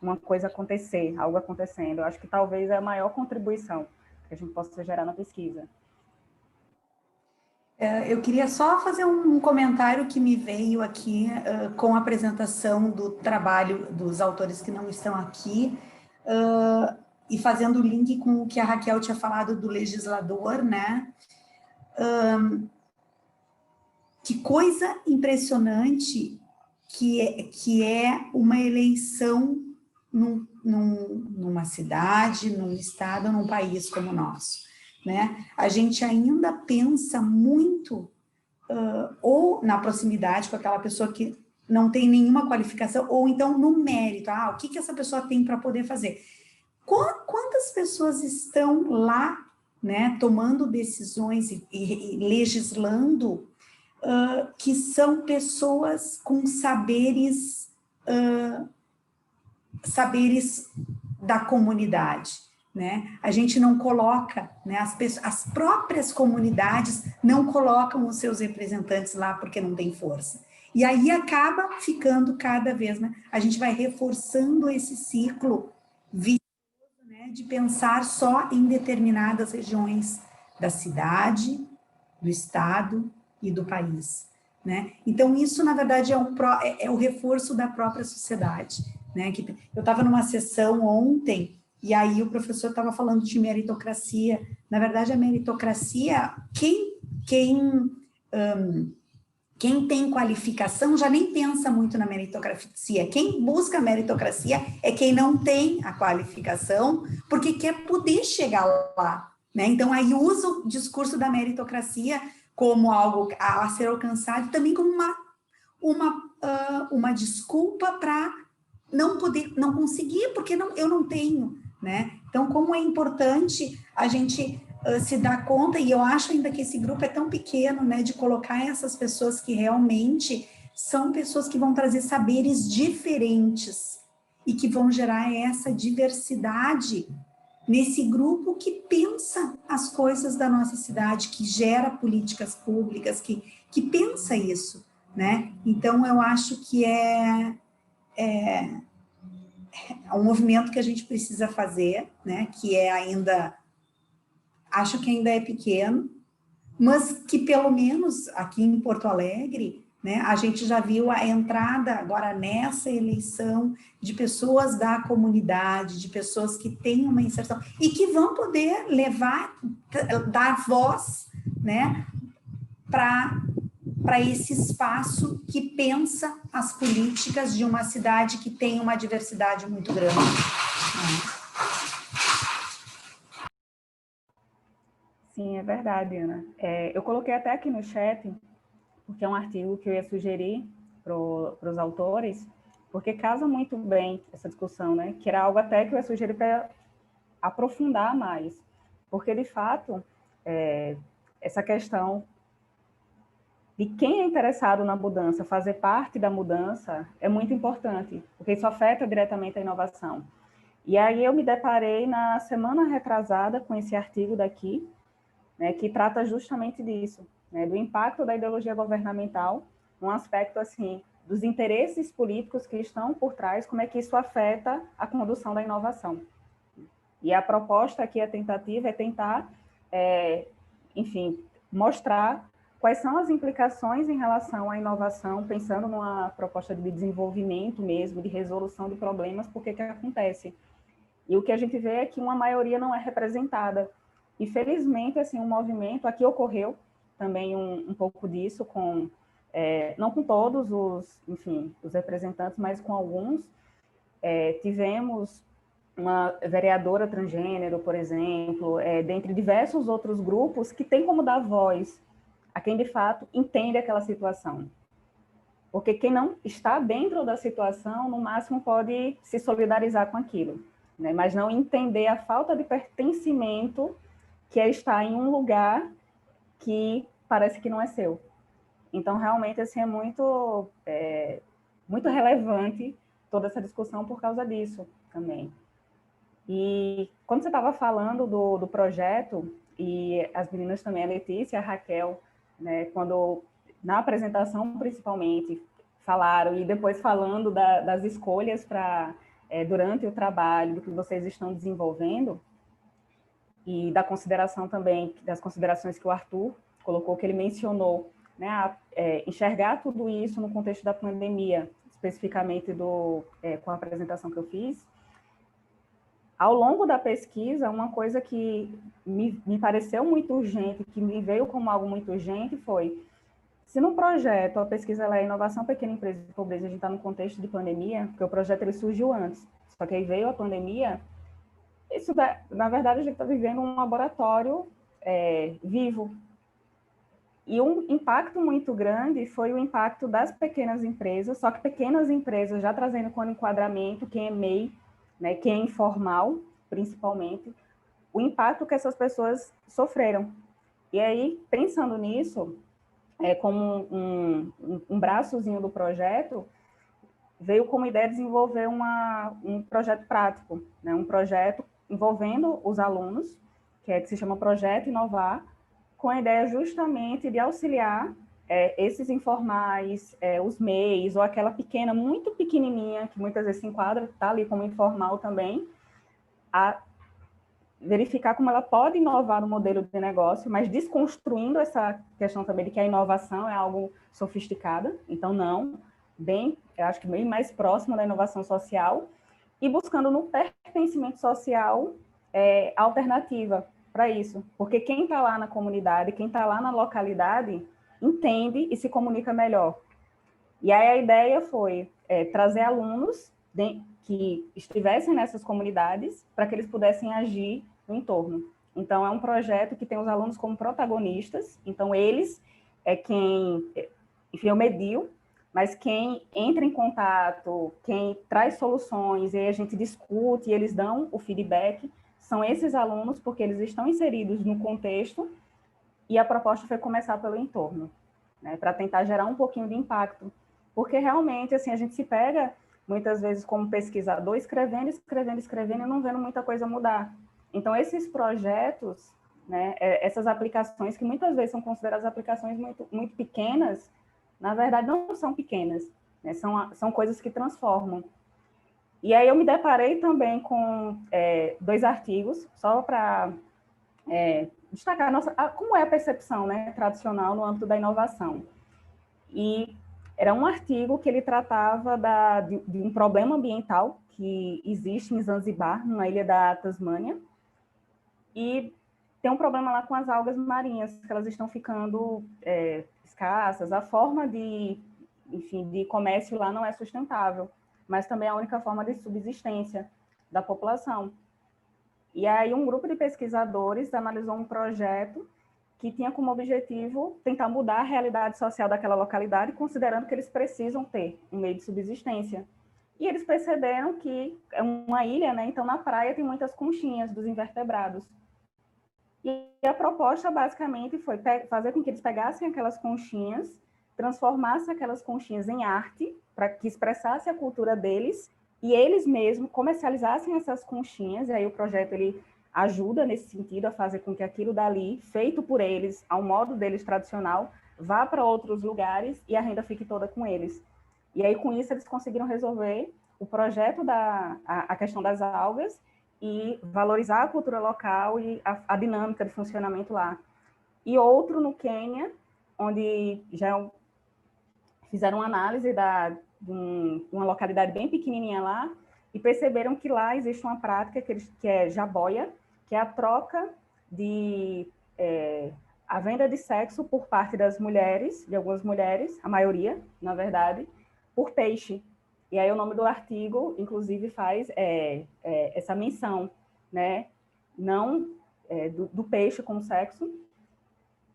uma coisa acontecer, algo acontecendo. Eu acho que talvez é a maior contribuição que a gente possa gerar na pesquisa. Eu queria só fazer um comentário que me veio aqui com a apresentação do trabalho dos autores que não estão aqui, e fazendo o link com o que a Raquel tinha falado do legislador, né? Que coisa impressionante que é uma eleição numa cidade, num estado, num país como o nosso, né? A gente ainda pensa muito ou na proximidade com aquela pessoa que não tem nenhuma qualificação, ou então no mérito, o que essa pessoa tem para poder fazer. Quantas pessoas estão lá, né, tomando decisões e legislando, que são pessoas com saberes da comunidade, né? A gente não coloca, né, as próprias comunidades não colocam os seus representantes lá porque não tem força. E aí acaba ficando cada vez, né? A gente vai reforçando esse ciclo vicioso, né, de pensar só em determinadas regiões da cidade, do estado e do país, né? Então, isso, na verdade, é o reforço da própria sociedade, né? Eu estava numa sessão ontem, e aí o professor estava falando de meritocracia. Na verdade, a meritocracia, quem tem qualificação já nem pensa muito na meritocracia. Quem busca a meritocracia é quem não tem a qualificação, porque quer poder chegar lá, né? Então, aí usa o discurso da meritocracia como algo a ser alcançado, também como uma desculpa para não conseguir, porque eu não tenho, né? Então, como é importante a gente se dar conta, e eu acho ainda que esse grupo é tão pequeno, né, de colocar essas pessoas que realmente são pessoas que vão trazer saberes diferentes e que vão gerar essa diversidade nesse grupo que pensa as coisas da nossa cidade, que gera políticas públicas, que pensa isso, né? Então, eu acho que é um movimento que a gente precisa fazer, né? Que acho que ainda é pequeno, mas que pelo menos aqui em Porto Alegre, né, a gente já viu a entrada agora nessa eleição de pessoas da comunidade, de pessoas que têm uma inserção e que vão poder dar voz, né, para esse espaço que pensa as políticas de uma cidade que tem uma diversidade muito grande, né? Sim, é verdade, Ana. Eu coloquei até aqui no chat, porque é um artigo que eu ia sugerir para os autores, porque casa muito bem essa discussão, né? Que era algo até que eu ia sugerir para aprofundar mais, porque, de fato, essa questão de quem é interessado na mudança, fazer parte da mudança, é muito importante, porque isso afeta diretamente a inovação. E aí eu me deparei na semana retrasada com esse artigo daqui, né, que trata justamente disso, né, do impacto da ideologia governamental, um aspecto assim dos interesses políticos que estão por trás, como é que isso afeta a condução da inovação. E a proposta aqui, a tentativa é tentar, enfim, mostrar quais são as implicações em relação à inovação, pensando numa proposta de desenvolvimento mesmo, de resolução de problemas, por que acontece. E o que a gente vê é que uma maioria não é representada. E, felizmente, assim, um movimento, aqui ocorreu também um pouco disso, não com todos os representantes, mas com alguns. Tivemos uma vereadora transgênero, por exemplo, dentre diversos outros grupos que tem como dar voz a quem, de fato, entende aquela situação. Porque quem não está dentro da situação, no máximo, pode se solidarizar com aquilo, né? Mas não entender a falta de pertencimento que é estar em um lugar que parece que não é seu. Então, realmente, assim, é muito relevante toda essa discussão por causa disso também. E quando você estava falando do projeto, e as meninas também, a Letícia e a Raquel, né, quando na apresentação principalmente falaram, e depois falando das escolhas para durante o trabalho, do que vocês estão desenvolvendo, e da consideração também, das considerações que o Arthur colocou, que ele mencionou, né, enxergar tudo isso no contexto da pandemia, especificamente com a apresentação que eu fiz. Ao longo da pesquisa, uma coisa que me pareceu muito urgente, que me veio como algo muito urgente, foi, se no projeto, a pesquisa ela é inovação, pequena empresa e pobreza, a gente está no contexto de pandemia, porque o projeto ele surgiu antes, só que aí veio a pandemia, isso, na verdade, a gente está vivendo um laboratório vivo. E um impacto muito grande foi o impacto das pequenas empresas, só que pequenas empresas já trazendo como enquadramento quem é MEI, né, quem é informal, principalmente, o impacto que essas pessoas sofreram. E aí, pensando nisso, como um braçozinho do projeto, veio como ideia desenvolver um projeto prático, né, um projeto envolvendo os alunos, que se chama Projeto Inovar, com a ideia justamente de auxiliar esses informais, os MEIs, ou aquela pequena, muito pequenininha, que muitas vezes se enquadra, está ali como informal também, a verificar como ela pode inovar no modelo de negócio, mas desconstruindo essa questão também de que a inovação é algo sofisticado, então não, eu acho que bem mais próximo da inovação social, e buscando no pertencimento social alternativa para isso, porque quem está lá na comunidade, quem está lá na localidade, entende e se comunica melhor. E aí a ideia foi trazer alunos que estivessem nessas comunidades para que eles pudessem agir no entorno. Então, é um projeto que tem os alunos como protagonistas, então eles é quem, enfim, eu medio, mas quem entra em contato, quem traz soluções, e aí a gente discute, e eles dão o feedback, são esses alunos, porque eles estão inseridos no contexto, e a proposta foi começar pelo entorno, né, para tentar gerar um pouquinho de impacto, porque realmente, assim, a gente se pega, muitas vezes, como pesquisador, escrevendo e não vendo muita coisa mudar. Então, esses projetos, né, essas aplicações, que muitas vezes são consideradas aplicações muito, muito pequenas, na verdade, não são pequenas, né, são coisas que transformam. E aí eu me deparei também com 2 artigos, só para destacar como é a percepção, né, tradicional no âmbito da inovação. E era um artigo que ele tratava de um problema ambiental que existe em Zanzibar, na ilha da Tasmânia, e tem um problema lá com as algas marinhas, que elas estão ficando escassas, a forma de comércio lá não é sustentável, mas também é a única forma de subsistência da população. E aí um grupo de pesquisadores analisou um projeto que tinha como objetivo tentar mudar a realidade social daquela localidade, considerando que eles precisam ter um meio de subsistência. E eles perceberam que é uma ilha, né? Então na praia tem muitas conchinhas dos invertebrados. E a proposta basicamente foi fazer com que eles pegassem aquelas conchinhas, transformassem aquelas conchinhas em arte, para que expressasse a cultura deles, e eles mesmos comercializassem essas conchinhas, e aí o projeto ele ajuda nesse sentido a fazer com que aquilo dali, feito por eles, ao modo deles tradicional, vá para outros lugares e a renda fique toda com eles. E aí, com isso, eles conseguiram resolver o projeto a questão das algas e valorizar a cultura local e a dinâmica de funcionamento lá. E outro no Quênia, onde já fizeram uma análise de uma localidade bem pequenininha lá e perceberam que lá existe uma prática que é jaboia, que é a troca a venda de sexo por parte das mulheres, de algumas mulheres, a maioria, na verdade, por peixe. E aí o nome do artigo, inclusive, faz essa menção, né? Não do peixe como sexo.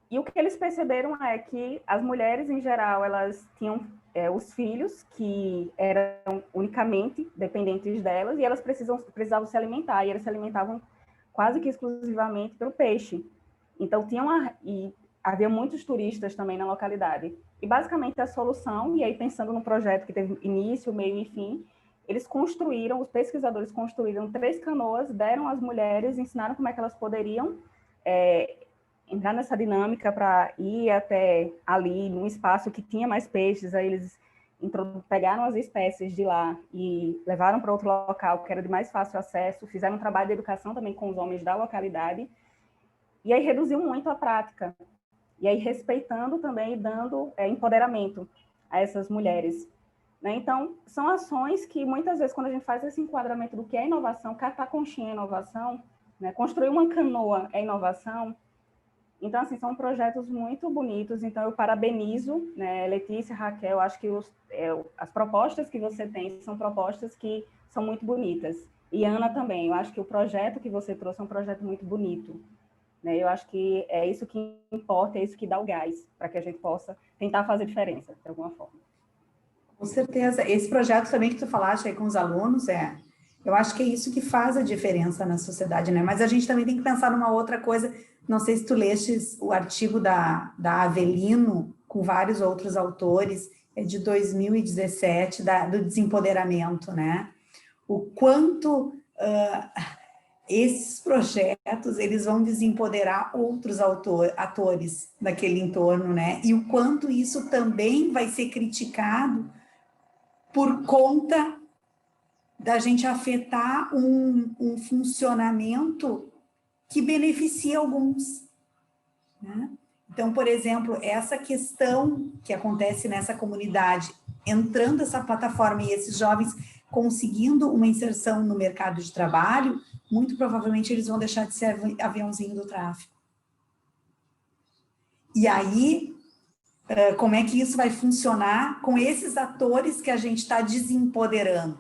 E o que eles perceberam é que as mulheres, em geral, elas tinham os filhos que eram unicamente dependentes delas e elas precisavam se alimentar, e elas se alimentavam quase que exclusivamente pelo peixe. Então, havia muitos turistas também na localidade. E, basicamente, a solução, e aí pensando no projeto que teve início, meio e fim, os pesquisadores construíram 3 canoas, deram às mulheres, ensinaram como é que elas poderiam entrar nessa dinâmica para ir até ali, num espaço que tinha mais peixes. Aí eles pegaram as espécies de lá e levaram para outro local que era de mais fácil acesso, fizeram um trabalho de educação também com os homens da localidade, e aí reduziu muito a prática, e aí respeitando também e dando empoderamento a essas mulheres. Né? Então, são ações que muitas vezes, quando a gente faz esse enquadramento do que é inovação, catar conchinha é inovação, né? Construir uma canoa é inovação. Então, assim, são projetos muito bonitos. Então, eu parabenizo, né, Letícia, Raquel, acho que as propostas que você tem são propostas que são muito bonitas. E Ana também, eu acho que o projeto que você trouxe é um projeto muito bonito. Né? Eu acho que é isso que importa, é isso que dá o gás, para que a gente possa tentar fazer diferença, de alguma forma. Com certeza. Esse projeto também que tu falaste aí com os alunos, eu acho que é isso que faz a diferença na sociedade, né? Mas a gente também tem que pensar numa outra coisa. Não sei se tu lestes o artigo da Avelino, com vários outros autores, é de 2017, do desempoderamento, né? O quanto esses projetos, eles vão desempoderar outros atores daquele entorno, né? E o quanto isso também vai ser criticado por conta da gente afetar um funcionamento que beneficia alguns, né? Então, por exemplo, essa questão que acontece nessa comunidade, entrando essa plataforma e esses jovens conseguindo uma inserção no mercado de trabalho, muito provavelmente eles vão deixar de ser aviãozinho do tráfico. E aí, como é que isso vai funcionar com esses atores que a gente está desempoderando?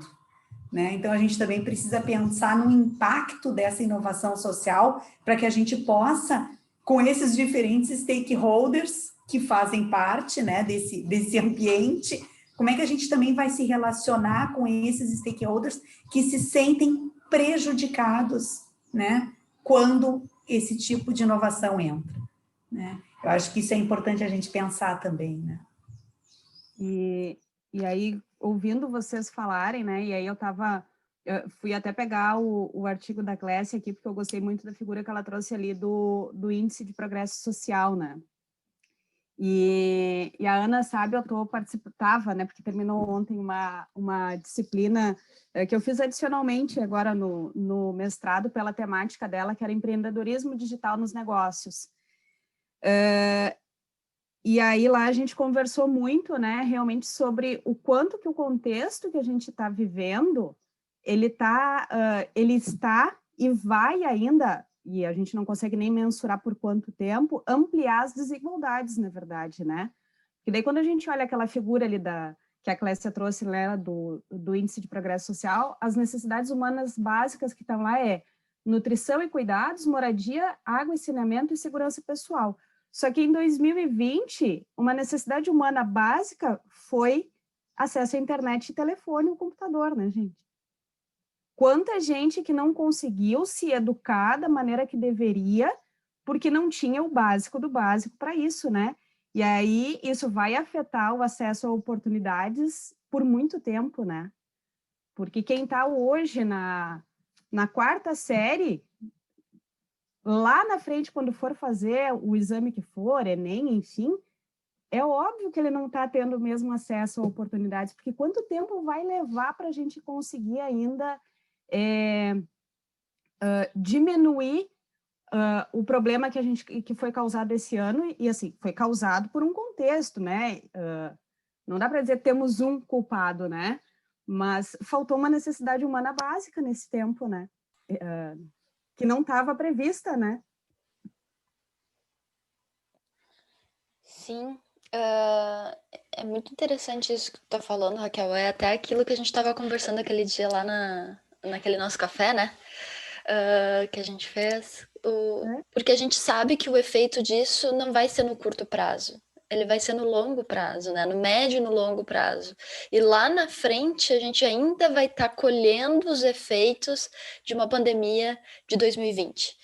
Né? Então, a gente também precisa pensar no impacto dessa inovação social para que a gente possa, com esses diferentes stakeholders que fazem parte, né, desse ambiente, como é que a gente também vai se relacionar com esses stakeholders que se sentem prejudicados, né, quando esse tipo de inovação entra, né? Eu acho que isso é importante a gente pensar também, né? E aí, ouvindo vocês falarem, né, e aí eu fui até pegar o artigo da Clécia aqui, porque eu gostei muito da figura que ela trouxe ali do Índice de Progresso Social, né? E a Ana sabe, eu participava, né, porque terminou ontem uma disciplina que eu fiz adicionalmente agora no mestrado pela temática dela, que era empreendedorismo digital nos negócios. E aí lá a gente conversou muito, né, realmente sobre o quanto que o contexto que a gente está vivendo, ele está e vai ainda, e a gente não consegue nem mensurar por quanto tempo, ampliar as desigualdades, na verdade, né? Porque daí quando a gente olha aquela figura ali que a Clécia trouxe, né, do Índice de Progresso Social, as necessidades humanas básicas que estão lá nutrição e cuidados, moradia, água e saneamento e segurança pessoal. Só que em 2020, uma necessidade humana básica foi acesso à internet e telefone e computador, né, gente? Quanta gente que não conseguiu se educar da maneira que deveria, porque não tinha o básico do básico para isso, né? E aí isso vai afetar o acesso a oportunidades por muito tempo, né? Porque quem está hoje na 4ª série, lá na frente, quando for fazer o exame que for, Enem, enfim, é óbvio que ele não está tendo o mesmo acesso a oportunidades, porque quanto tempo vai levar para a gente conseguir ainda diminuir o problema que foi causado esse ano, e assim, foi causado por um contexto, né? Não dá para dizer que temos um culpado, né? Mas faltou uma necessidade humana básica nesse tempo, né? Que não estava prevista, né? Sim, É muito interessante isso que tu tá falando, Raquel. É até aquilo que a gente estava conversando aquele dia lá naquele nosso café, né? Que a gente fez. Porque a gente sabe que o efeito disso não vai ser no curto prazo. Ele vai ser no longo prazo, né? No médio e no longo prazo. E lá na frente a gente ainda vai estar colhendo os efeitos de uma pandemia de 2020.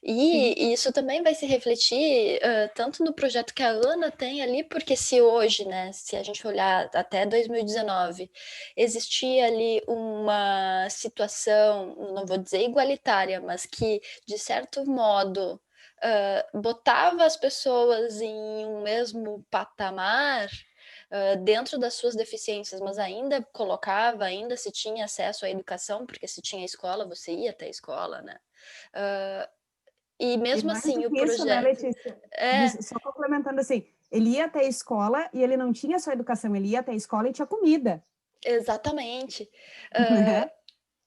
E isso também vai se refletir tanto no projeto que a Ana tem ali, porque se hoje, né, se a gente olhar até 2019, existia ali uma situação, não vou dizer igualitária, mas que, de certo modo, botava as pessoas em um mesmo patamar, dentro das suas deficiências, mas ainda colocava, ainda se tinha acesso à educação, porque se tinha escola, você ia até a escola, né? E E mesmo mais assim, do o que isso, né, projeto... Letícia? Só complementando assim, ele ia até a escola e ele não tinha só educação, ele ia até a escola e tinha comida. Exatamente. Né?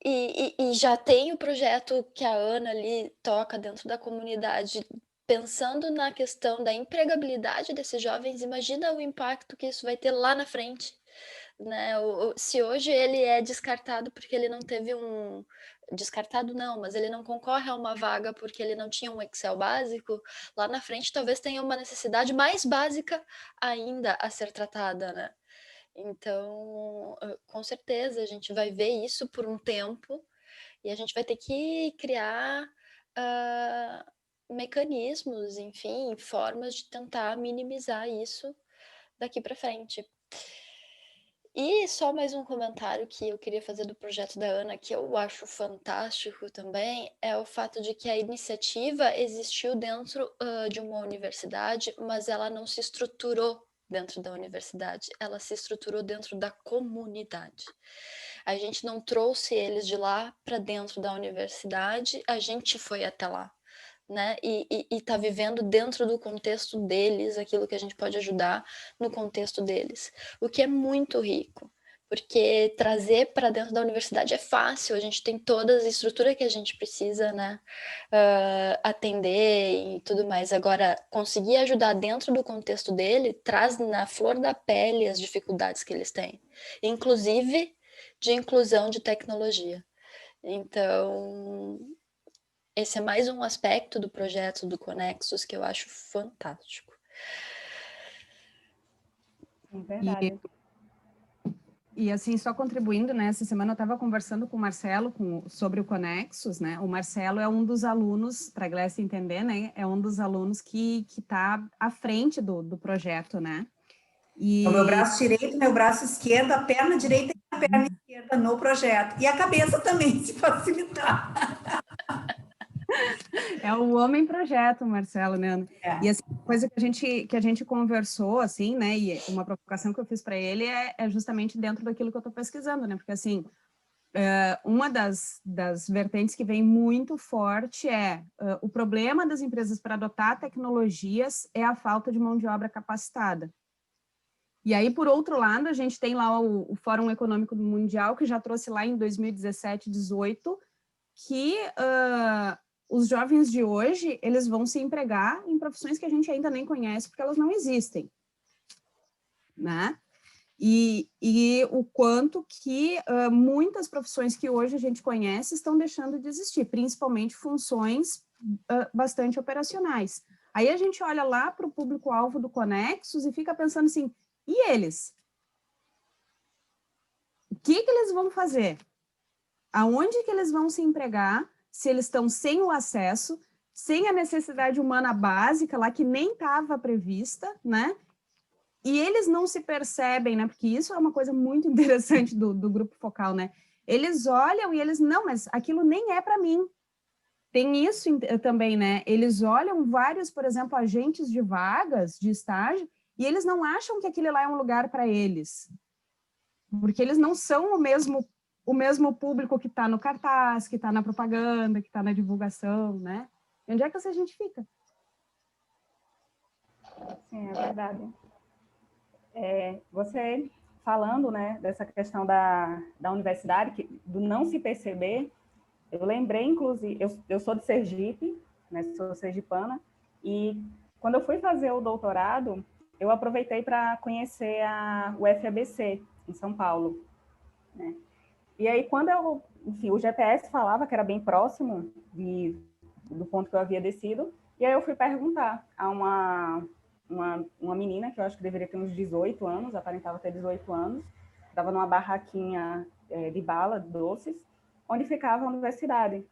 E já tem o projeto que a Ana ali toca dentro da comunidade, pensando na questão da empregabilidade desses jovens. Imagina o impacto que isso vai ter lá na frente, né? Se hoje ele é descartado porque ele não teve um... Descartado não, mas ele não concorre a uma vaga porque ele não tinha um Excel básico, lá na frente talvez tenha uma necessidade mais básica ainda a ser tratada, né? Então, com certeza, a gente vai ver isso por um tempo e a gente vai ter que criar mecanismos, enfim, formas de tentar minimizar isso daqui para frente. E só mais um comentário que eu queria fazer do projeto da Ana, que eu acho fantástico também, é o fato de que a iniciativa existiu dentro de uma universidade, mas ela não se estruturou dentro da universidade, ela se estruturou dentro da comunidade. A gente não trouxe eles de lá para dentro da universidade, a gente foi até lá, né? E tá vivendo dentro do contexto deles, aquilo que a gente pode ajudar no contexto deles, o que é muito rico. Porque trazer para dentro da universidade é fácil, a gente tem toda a estrutura que a gente precisa, né, atender e tudo mais. Agora, conseguir ajudar dentro do contexto dele traz na flor da pele as dificuldades que eles têm, inclusive de inclusão de tecnologia. Então, esse é mais um aspecto do projeto do Conexus que eu acho fantástico. É verdade. E assim, só contribuindo, né? Essa semana eu estava conversando com o Marcelo sobre o Conexus, né? O Marcelo é um dos alunos, para a Glécia entender, né? É um dos alunos que está à frente do projeto, né? O meu braço direito, meu braço esquerdo, a perna direita e a perna esquerda no projeto. E a cabeça também, se facilitar. É o homem projeto, Marcelo, né? É. E assim, coisa que a gente conversou, assim, né? E uma provocação que eu fiz para ele é justamente dentro daquilo que eu estou pesquisando, né? Porque, assim, uma das vertentes que vem muito forte o problema das empresas para adotar tecnologias é a falta de mão de obra capacitada. E aí, por outro lado, a gente tem lá o Fórum Econômico Mundial, que já trouxe lá em 2017, 2018, que os jovens de hoje, eles vão se empregar em profissões que a gente ainda nem conhece, porque elas não existem, né? E o quanto que muitas profissões que hoje a gente conhece estão deixando de existir, principalmente funções bastante operacionais. Aí a gente olha lá para o público-alvo do Conexus e fica pensando assim, e eles? O que eles vão fazer? Aonde que eles vão se empregar se eles estão sem o acesso, sem a necessidade humana básica lá que nem estava prevista, né? E eles não se percebem, né? Porque isso é uma coisa muito interessante do grupo focal, né? Eles olham e eles, não, mas aquilo nem é para mim. Tem isso também, né? Eles olham vários, por exemplo, agentes de vagas, de estágio, e eles não acham que aquele lá é um lugar para eles. Porque eles não são o mesmo público que está no cartaz, que está na propaganda, que está na divulgação, né? E onde é que essa gente fica? Sim, é verdade. Você falando, né, dessa questão da universidade, do não se perceber, eu lembrei, inclusive, eu sou de Sergipe, né, sou sergipana, e quando eu fui fazer o doutorado, eu aproveitei para conhecer a UFABC, em São Paulo, né? E aí, quando enfim, o GPS falava que era bem próximo do ponto que eu havia descido, e aí eu fui perguntar a uma menina, que eu acho que deveria ter uns 18 anos, aparentava ter 18 anos, estava numa barraquinha de bala, de doces, onde ficava a universidade.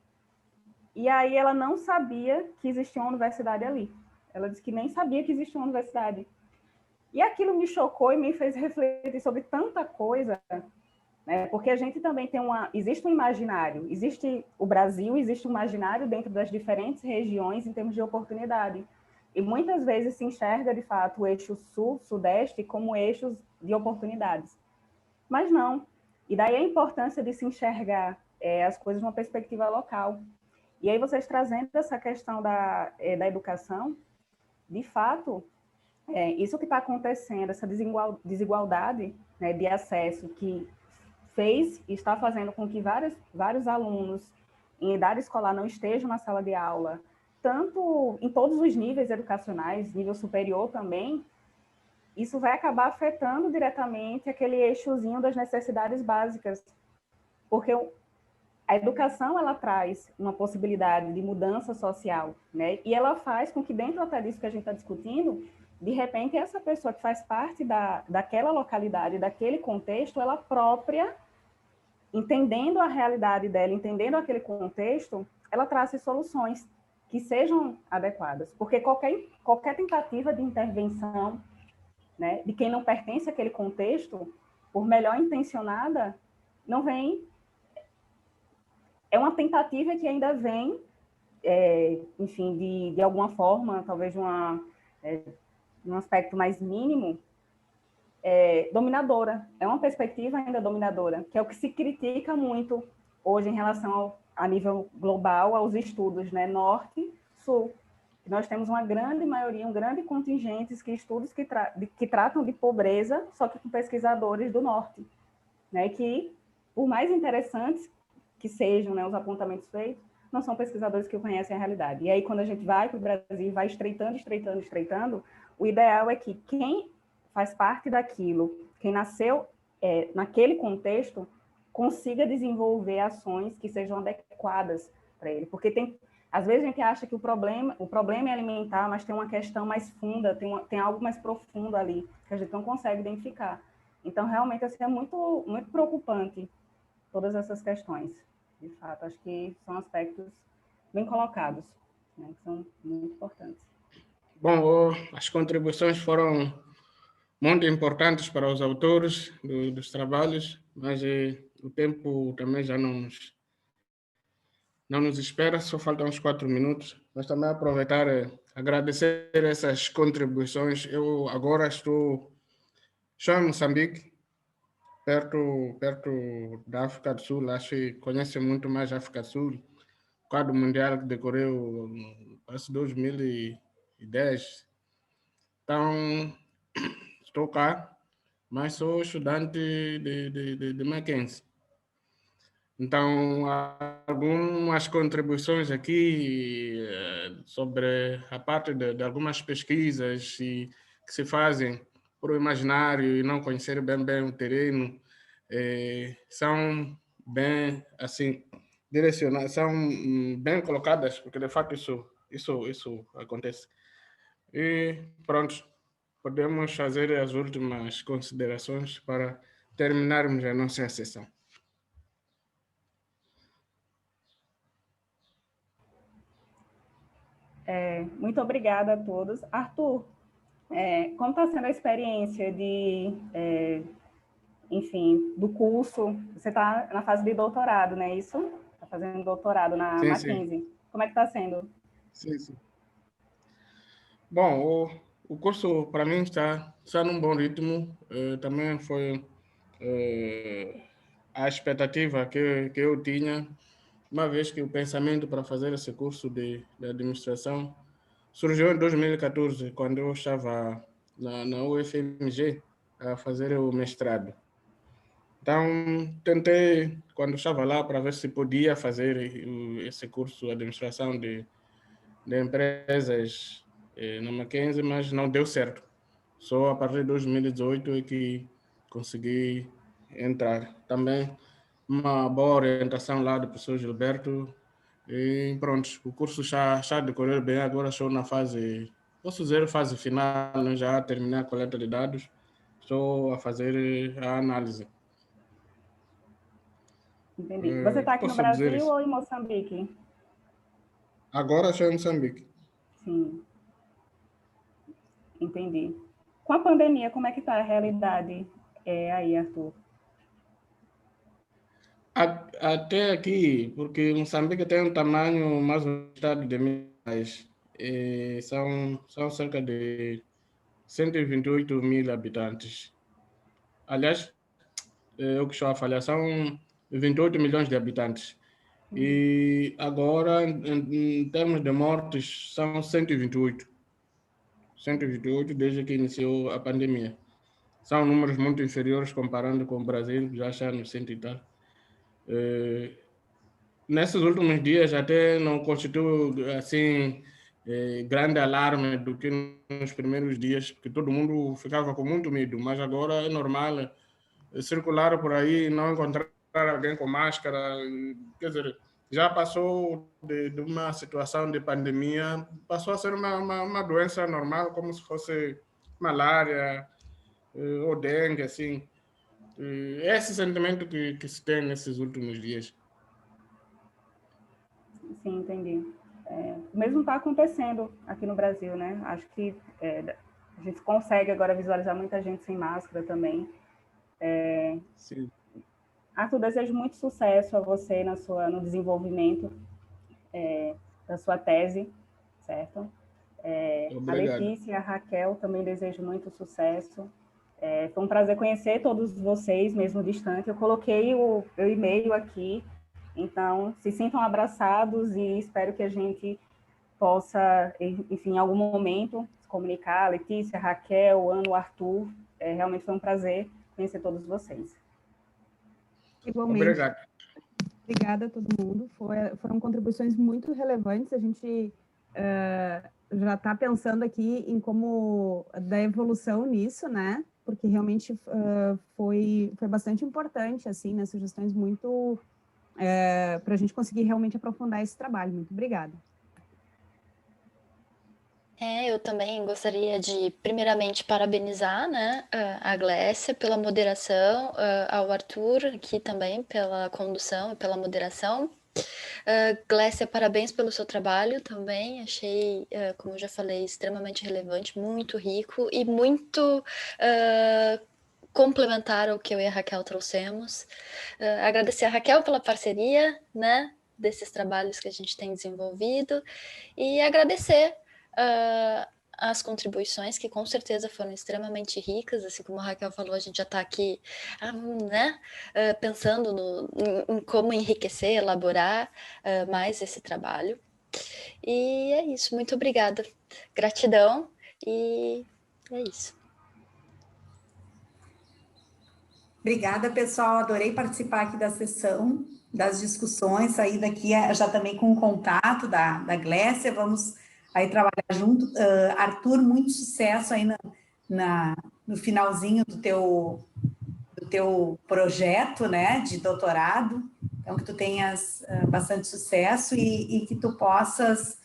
E aí ela não sabia que existia uma universidade ali. Ela disse que nem sabia que existia uma universidade. E aquilo me chocou e me fez refletir sobre tanta coisa, né? Porque a gente também tem existe um imaginário, existe o Brasil, existe um imaginário dentro das diferentes regiões em termos de oportunidade. E muitas vezes se enxerga, de fato, o eixo sul-sudeste como eixos de oportunidades. Mas não. E daí a importância de se enxergar as coisas numa perspectiva local. E aí vocês trazendo essa questão da educação, de fato, isso que está acontecendo, essa desigualdade, né, de acesso que fez e está fazendo com que vários alunos em idade escolar não estejam na sala de aula, tanto em todos os níveis educacionais, nível superior também, isso vai acabar afetando diretamente aquele eixozinho das necessidades básicas, porque a educação, ela traz uma possibilidade de mudança social, né? E ela faz com que, dentro até disso que a gente está discutindo, de repente, essa pessoa que faz parte daquela localidade, daquele contexto, ela própria, entendendo a realidade dela, entendendo aquele contexto, ela traça soluções que sejam adequadas. Porque qualquer tentativa de intervenção, né, de quem não pertence àquele contexto, por melhor intencionada, não vem... É uma tentativa que ainda vem, enfim, de alguma forma, talvez num aspecto mais mínimo, dominadora. É uma perspectiva ainda dominadora, que é o que se critica muito hoje em relação a nível global aos estudos, né, norte-sul. Nós temos uma grande maioria, um grande contingente de estudos que tratam de pobreza, só que com pesquisadores do norte, né, que, por mais interessantes que sejam, né, os apontamentos feitos, não são pesquisadores que conhecem a realidade. E aí, quando a gente vai para o Brasil, vai estreitando, o ideal é que quem faz parte daquilo, quem nasceu naquele contexto, consiga desenvolver ações que sejam adequadas para ele. Porque às vezes a gente acha que o problema é alimentar, mas tem uma questão mais funda, tem algo mais profundo ali, que a gente não consegue identificar. Então, realmente, assim, é muito, muito preocupante todas essas questões. De fato, acho que são aspectos bem colocados, né, que são muito importantes. Bom, as contribuições foram muito importantes para os autores dos trabalhos, mas o tempo também já não nos espera, só faltam uns 4 minutos. Mas também aproveitar e agradecer essas contribuições. Eu agora estou em Moçambique, perto da África do Sul, acho que conhece muito mais a África do Sul. O quadro mundial que decorreu em 2010. Então, estou cá, mas sou estudante de Mackenzie. Então, há algumas contribuições aqui sobre a parte de algumas pesquisas que se fazem por o imaginário e não conhecer bem o terreno, são bem assim direcionadas, são bem colocadas, porque de fato isso acontece. E pronto, podemos fazer as últimas considerações para terminarmos a nossa sessão. Muito obrigada a todos. Arthur, como está sendo a experiência enfim, do curso? Você está na fase de doutorado, não é isso? Está fazendo doutorado na Mackenzie. Sim. Como é que está sendo? Sim. Bom, o curso, para mim, está num bom ritmo. Também foi a expectativa que eu tinha, uma vez que o pensamento para fazer esse curso de administração surgiu em 2014, quando eu estava na UFMG a fazer o mestrado. Então, tentei, quando estava lá, para ver se podia fazer esse curso de administração de empresas na Mackenzie, mas não deu certo. Só a partir de 2018 é que consegui entrar. Também uma boa orientação lá do professor Gilberto. E pronto, o curso está a decorrer bem, agora estou na fase, posso dizer, fase final, né? Já terminei a coleta de dados, estou a fazer a análise. Entendi. Você está aqui no Posso dizer Brasil isso? ou em Moçambique? Agora estou em Moçambique. Sim, entendi. Com a pandemia, como é que está a realidade aí, Arthur? Até aqui, porque Moçambique tem um tamanho mais um estado de Minas, são cerca de 128 mil habitantes. Aliás, o que estou a falar, são 28 milhões de habitantes. E agora, em termos de mortes, são 128. 128 desde que iniciou a pandemia. São números muito inferiores comparando com o Brasil, que já está no 100 e tal. Nesses últimos dias até não constitui assim grande alarme do que nos primeiros dias, porque todo mundo ficava com muito medo, mas agora é normal circular por aí, não encontrar alguém com máscara, quer dizer, já passou de uma situação de pandemia, passou a ser uma doença normal, como se fosse malária ou dengue, assim. É esse sentimento que se tem nesses últimos dias. Sim, entendi. O mesmo está acontecendo aqui no Brasil, né? Acho que a gente consegue agora visualizar muita gente sem máscara também. Sim. Arthur, desejo muito sucesso a você no desenvolvimento da sua tese, certo? A Obrigado. Letícia e a Raquel também desejo muito sucesso. Foi um prazer conhecer todos vocês, mesmo distante. Eu coloquei o meu e-mail aqui, então se sintam abraçados e espero que a gente possa, enfim, em algum momento, se comunicar. Letícia, Raquel, Ana, Arthur, realmente foi um prazer conhecer todos vocês. Igualmente. Obrigado. Obrigada a todo mundo. Foram contribuições muito relevantes. A gente já está pensando aqui em como dar evolução nisso, né? Porque realmente foi bastante importante, assim, né? Sugestões muito para a gente conseguir realmente aprofundar esse trabalho. Muito obrigada. Eu também gostaria de, primeiramente, parabenizar, né, a Glécia pela moderação, ao Arthur aqui também pela condução e pela moderação. Glécia, parabéns pelo seu trabalho também, achei, como eu já falei, extremamente relevante, muito rico e muito complementar ao que eu e a Raquel trouxemos. Agradecer a Raquel pela parceria, né, desses trabalhos que a gente tem desenvolvido e agradecer as contribuições que com certeza foram extremamente ricas, assim como a Raquel falou, a gente já está aqui né, pensando em como enriquecer, elaborar mais esse trabalho. E é isso, muito obrigada. Gratidão e é isso. Obrigada, pessoal. Adorei participar aqui da sessão, das discussões, sair daqui já também com o contato da Glécia, vamos aí trabalhar junto. Arthur, muito sucesso aí no finalzinho do teu projeto, né, de doutorado. Então, que tu tenhas bastante sucesso e que tu possas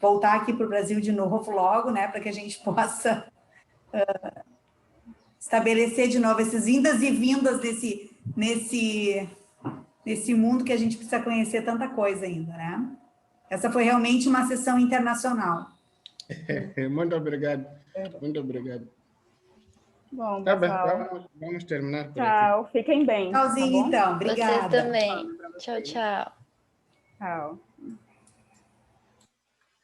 voltar aqui para o Brasil de novo logo, né, para que a gente possa estabelecer de novo essas indas e vindas nesse mundo que a gente precisa conhecer tanta coisa ainda, né? Essa foi realmente uma sessão internacional. Muito obrigado. Muito obrigado. Bom, Tá bem, pessoal. vamos terminar por Tchau, fiquem bem. Tchauzinho, tá bom? então. Obrigada. Vocês também. Tchau, tchau. Tchau.